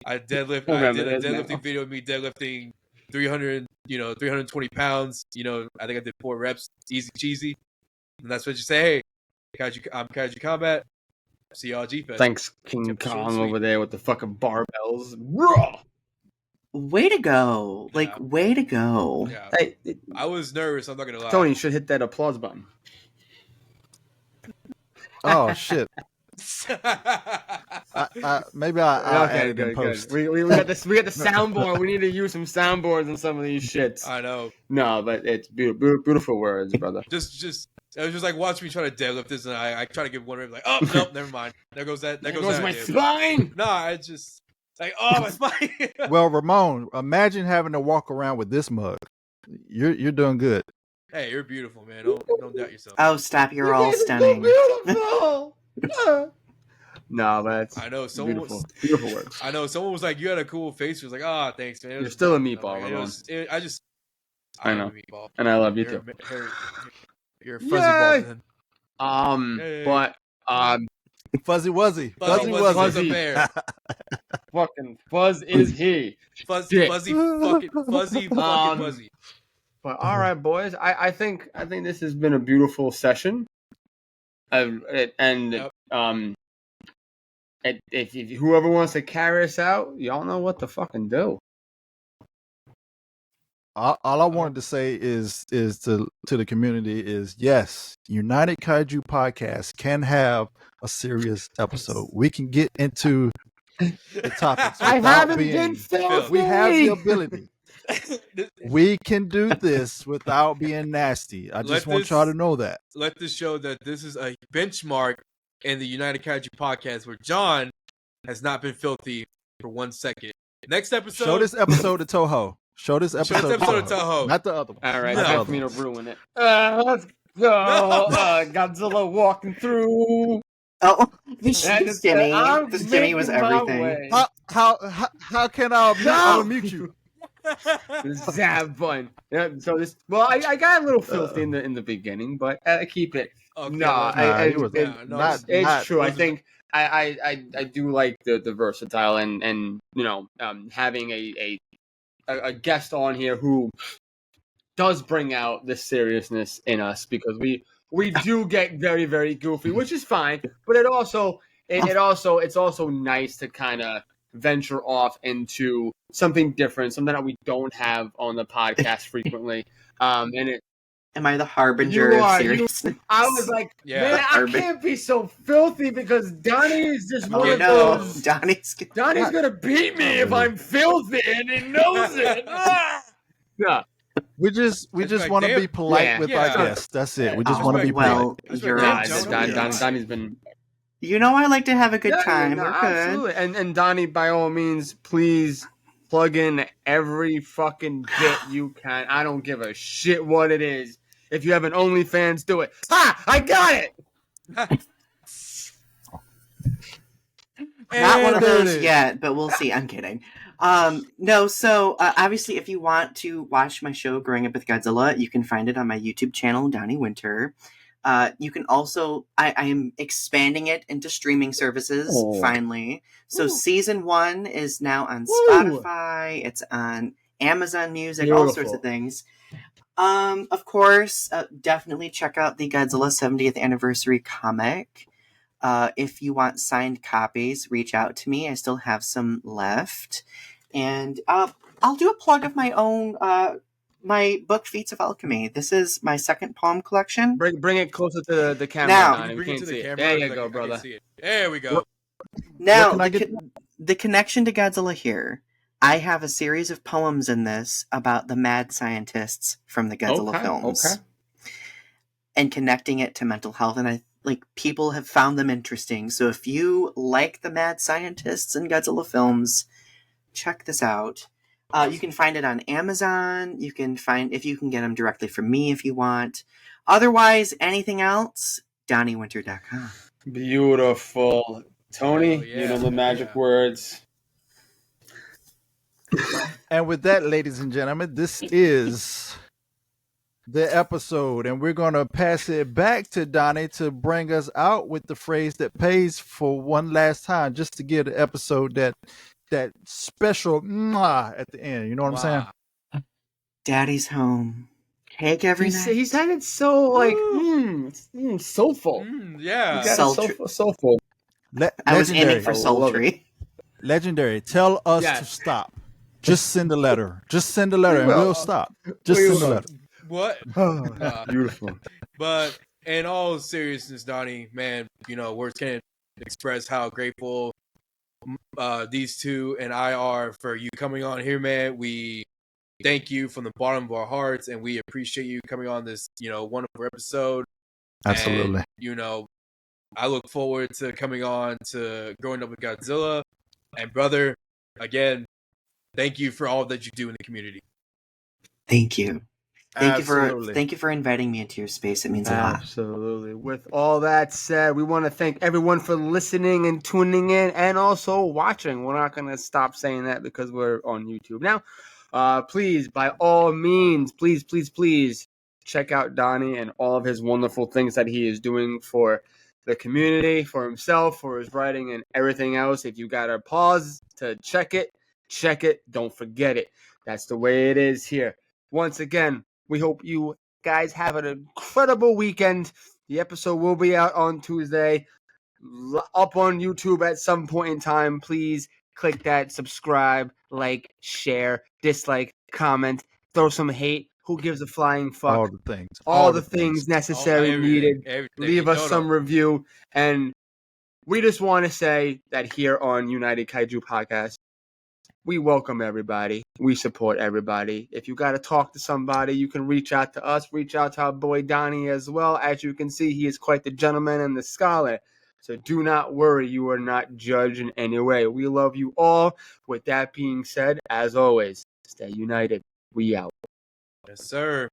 A: I did a deadlifting video of me deadlifting 320 pounds. I think I did 4 reps, easy cheesy. And that's what you say, hey, I'm Kaiju Combat. See y'all G-Fest.
B: Thanks, King Kong over there with the fucking barbells. Raw!
D: Way to go. Way to go.
A: Yeah. Hey, I was nervous, I'm not going to lie.
B: Tony, you should hit that applause button.
C: Oh, shit. Maybe I'll add it in post.
B: We got the soundboard. We need to use some soundboards on some of these shits.
A: I know.
B: No, but it's beautiful words, brother.
A: Just it was just like watch me try to deadlift this, and I try to give one rep, like, oh nope, never mind. There goes that. There goes
B: my spine.
A: No, I just like, oh, my spine.
C: Well, Ramon, imagine having to walk around with this mug. You're doing good.
A: Hey, you're beautiful, man. Don't doubt yourself.
D: Oh, stop! You're all stunning.
B: So beautiful. No, that's
A: I know someone
B: beautiful words.
A: I know someone was like, you had a cool face. He was like, oh, thanks, man.
B: You're still a meatball, Ramon.
A: I know,
B: a meatball, and I love you too.
A: You're a fuzzy ball, man.
B: But
C: Fuzzy Wuzzy.
A: Fuzzy bear.
B: Fucking Fuzz is he.
A: Fuzzy fucking Fuzzy.
B: But all right, boys. I think this has been a beautiful session. If whoever wants to carry us out, y'all know what to fucking do.
C: All I wanted to say is to the community is, yes, United Kaiju Podcast can have a serious episode. We can get into the topics.
B: I haven't been filthy.
C: We have the ability. We can do this without being nasty. I just want y'all to know that.
A: Let this show that this is a benchmark in the United Kaiju Podcast where John has not been filthy for 1 second. Next episode.
C: Show this episode to Toho. Show this episode to Toho. Not the other one.
B: All right, time for me to ruin it. Let's go. Godzilla walking through.
D: Oh, this
B: That's-
D: Jimmy.
B: I'm
D: This Jimmy was
B: making my
D: everything.
B: way.
C: How can I mute you?
B: Zab button. Yeah, so this. Well, I got a little filthy in the beginning, but I keep it.
A: Okay,
B: No,
A: well,
C: Nah, he was
A: no,
B: it's true. I
A: those are-
B: think I do like the versatile and having a guest on here who does bring out the seriousness in us because we do get very very goofy, which is fine. But it's also nice to kind of venture off into something different, something that we don't have on the podcast frequently. And it,
D: Am I the harbinger
B: You
D: of
B: are,
D: seriousness?
B: I was like,
A: Yeah.
B: man, I can't be so filthy because Donnie is just one
D: Oh
B: of
D: no,
B: those.
D: Donnie's.
B: Donnie's gonna beat me if I'm filthy, and he knows it. Yeah.
C: We just
A: like,
C: want to
A: damn.
C: be polite
B: Yeah.
C: with
A: Yeah.
C: our guests. That's it. We just
D: Oh,
C: want to be polite.
D: well,
A: That's
D: you're
A: right.
B: Nah,
A: Damn,
D: absolutely.
A: Tony.
B: Donnie's been.
D: You know I like to have a good
B: Yeah,
D: time.
B: no,
D: We're good.
B: absolutely. And Donnie, by all means, please plug in every fucking bit you can. I don't give a shit what it is. If you have an OnlyFans, do it. Ha! I got it.
D: Not one of
C: there it
D: those
C: is.
D: yet, but we'll see. I'm kidding. No, so obviously, if you want to watch my show Growing Up with Godzilla, you can find it on my YouTube channel, Donny Winter. You can also, I am expanding it into streaming services finally. So
B: Ooh.
D: season 1 is now on
B: Ooh.
D: Spotify. It's on Amazon Music, all sorts of things. Of course, definitely check out the Godzilla 70th anniversary comic. If you want signed copies, reach out to me. I still have some left. And I'll do a plug of my own, my book, Feats of Alchemy. This is my second poem collection.
B: Bring it closer to the camera,
D: Now-
B: Donnie. We
A: Bring it
B: can't
A: to
B: see
A: the
B: it.
A: camera.
B: There you
A: so
B: go,
A: I can
B: brother.
A: see it. There we go.
D: Now,
C: Where can I
D: the connection to Godzilla here. I have a series of poems in this about the mad scientists from the Godzilla films.
B: Okay.
D: And connecting it to mental health, and people have found them interesting. So if you like the mad scientists in Godzilla films, check this out. You can find it on Amazon. You can get them directly from me if you want. Otherwise, anything else, DonnyWinter.com.
B: Beautiful. Tony,
A: Oh, yeah.
B: you know the magic
A: Yeah.
B: words.
C: And with that, ladies and gentlemen, this is the episode, and we're going to pass it back to Donnie to bring us out with the phrase that pays for one last time, just to give the episode that special mwah at the end. You know what I'm saying?
A: Wow.
D: Daddy's home. Cake every night.
B: He said it so like soulful.
A: Yeah.
B: You got it
D: Sultry.
B: soulful.
D: I was in
C: Legendary.
D: it for
B: I love
D: sultry.
C: Legendary. Tell us
B: Yes.
C: to stop. Just send a letter. Just send a letter, and
B: Well,
C: we'll stop. Just
B: we
C: send a
B: will.
C: letter.
A: What? Nah.
B: Beautiful.
A: But in all seriousness, Donnie, man, words can't express how grateful these two and I are for you coming on here, man. We thank you from the bottom of our hearts, and we appreciate you coming on this, wonderful episode.
C: Absolutely.
A: And, I look forward to coming on to Growing Up with Godzilla. And brother, again, thank you for all that you do in the community.
D: Thank you.
C: Absolutely.
D: Thank you for inviting me into your space. It means a lot.
B: Absolutely. With all that said, we want to thank everyone for listening and tuning in and also watching. We're not going to stop saying that because we're on YouTube now. Please, by all means, please check out Donnie and all of his wonderful things that he is doing for the community, for himself, for his writing and everything else. If you got to pause to check it. Don't forget it. That's the way it is here. Once again, we hope you guys have an incredible weekend. The episode will be out on Tuesday, up on YouTube at some point in time. Please click that subscribe, like, share, dislike, comment, throw some hate. Who gives a flying fuck?
C: All the things.
B: All the things necessary,
A: Everything,
B: needed. Leave us some review. And we just want to say that here on United Kaiju Podcast, we welcome everybody. We support everybody. If you got to talk to somebody, you can reach out to us. Reach out to our boy Donnie as well. As you can see, he is quite the gentleman and the scholar. So do not worry. You are not judged in any way. We love you all. With that being said, as always, stay united. We out.
A: Yes, sir.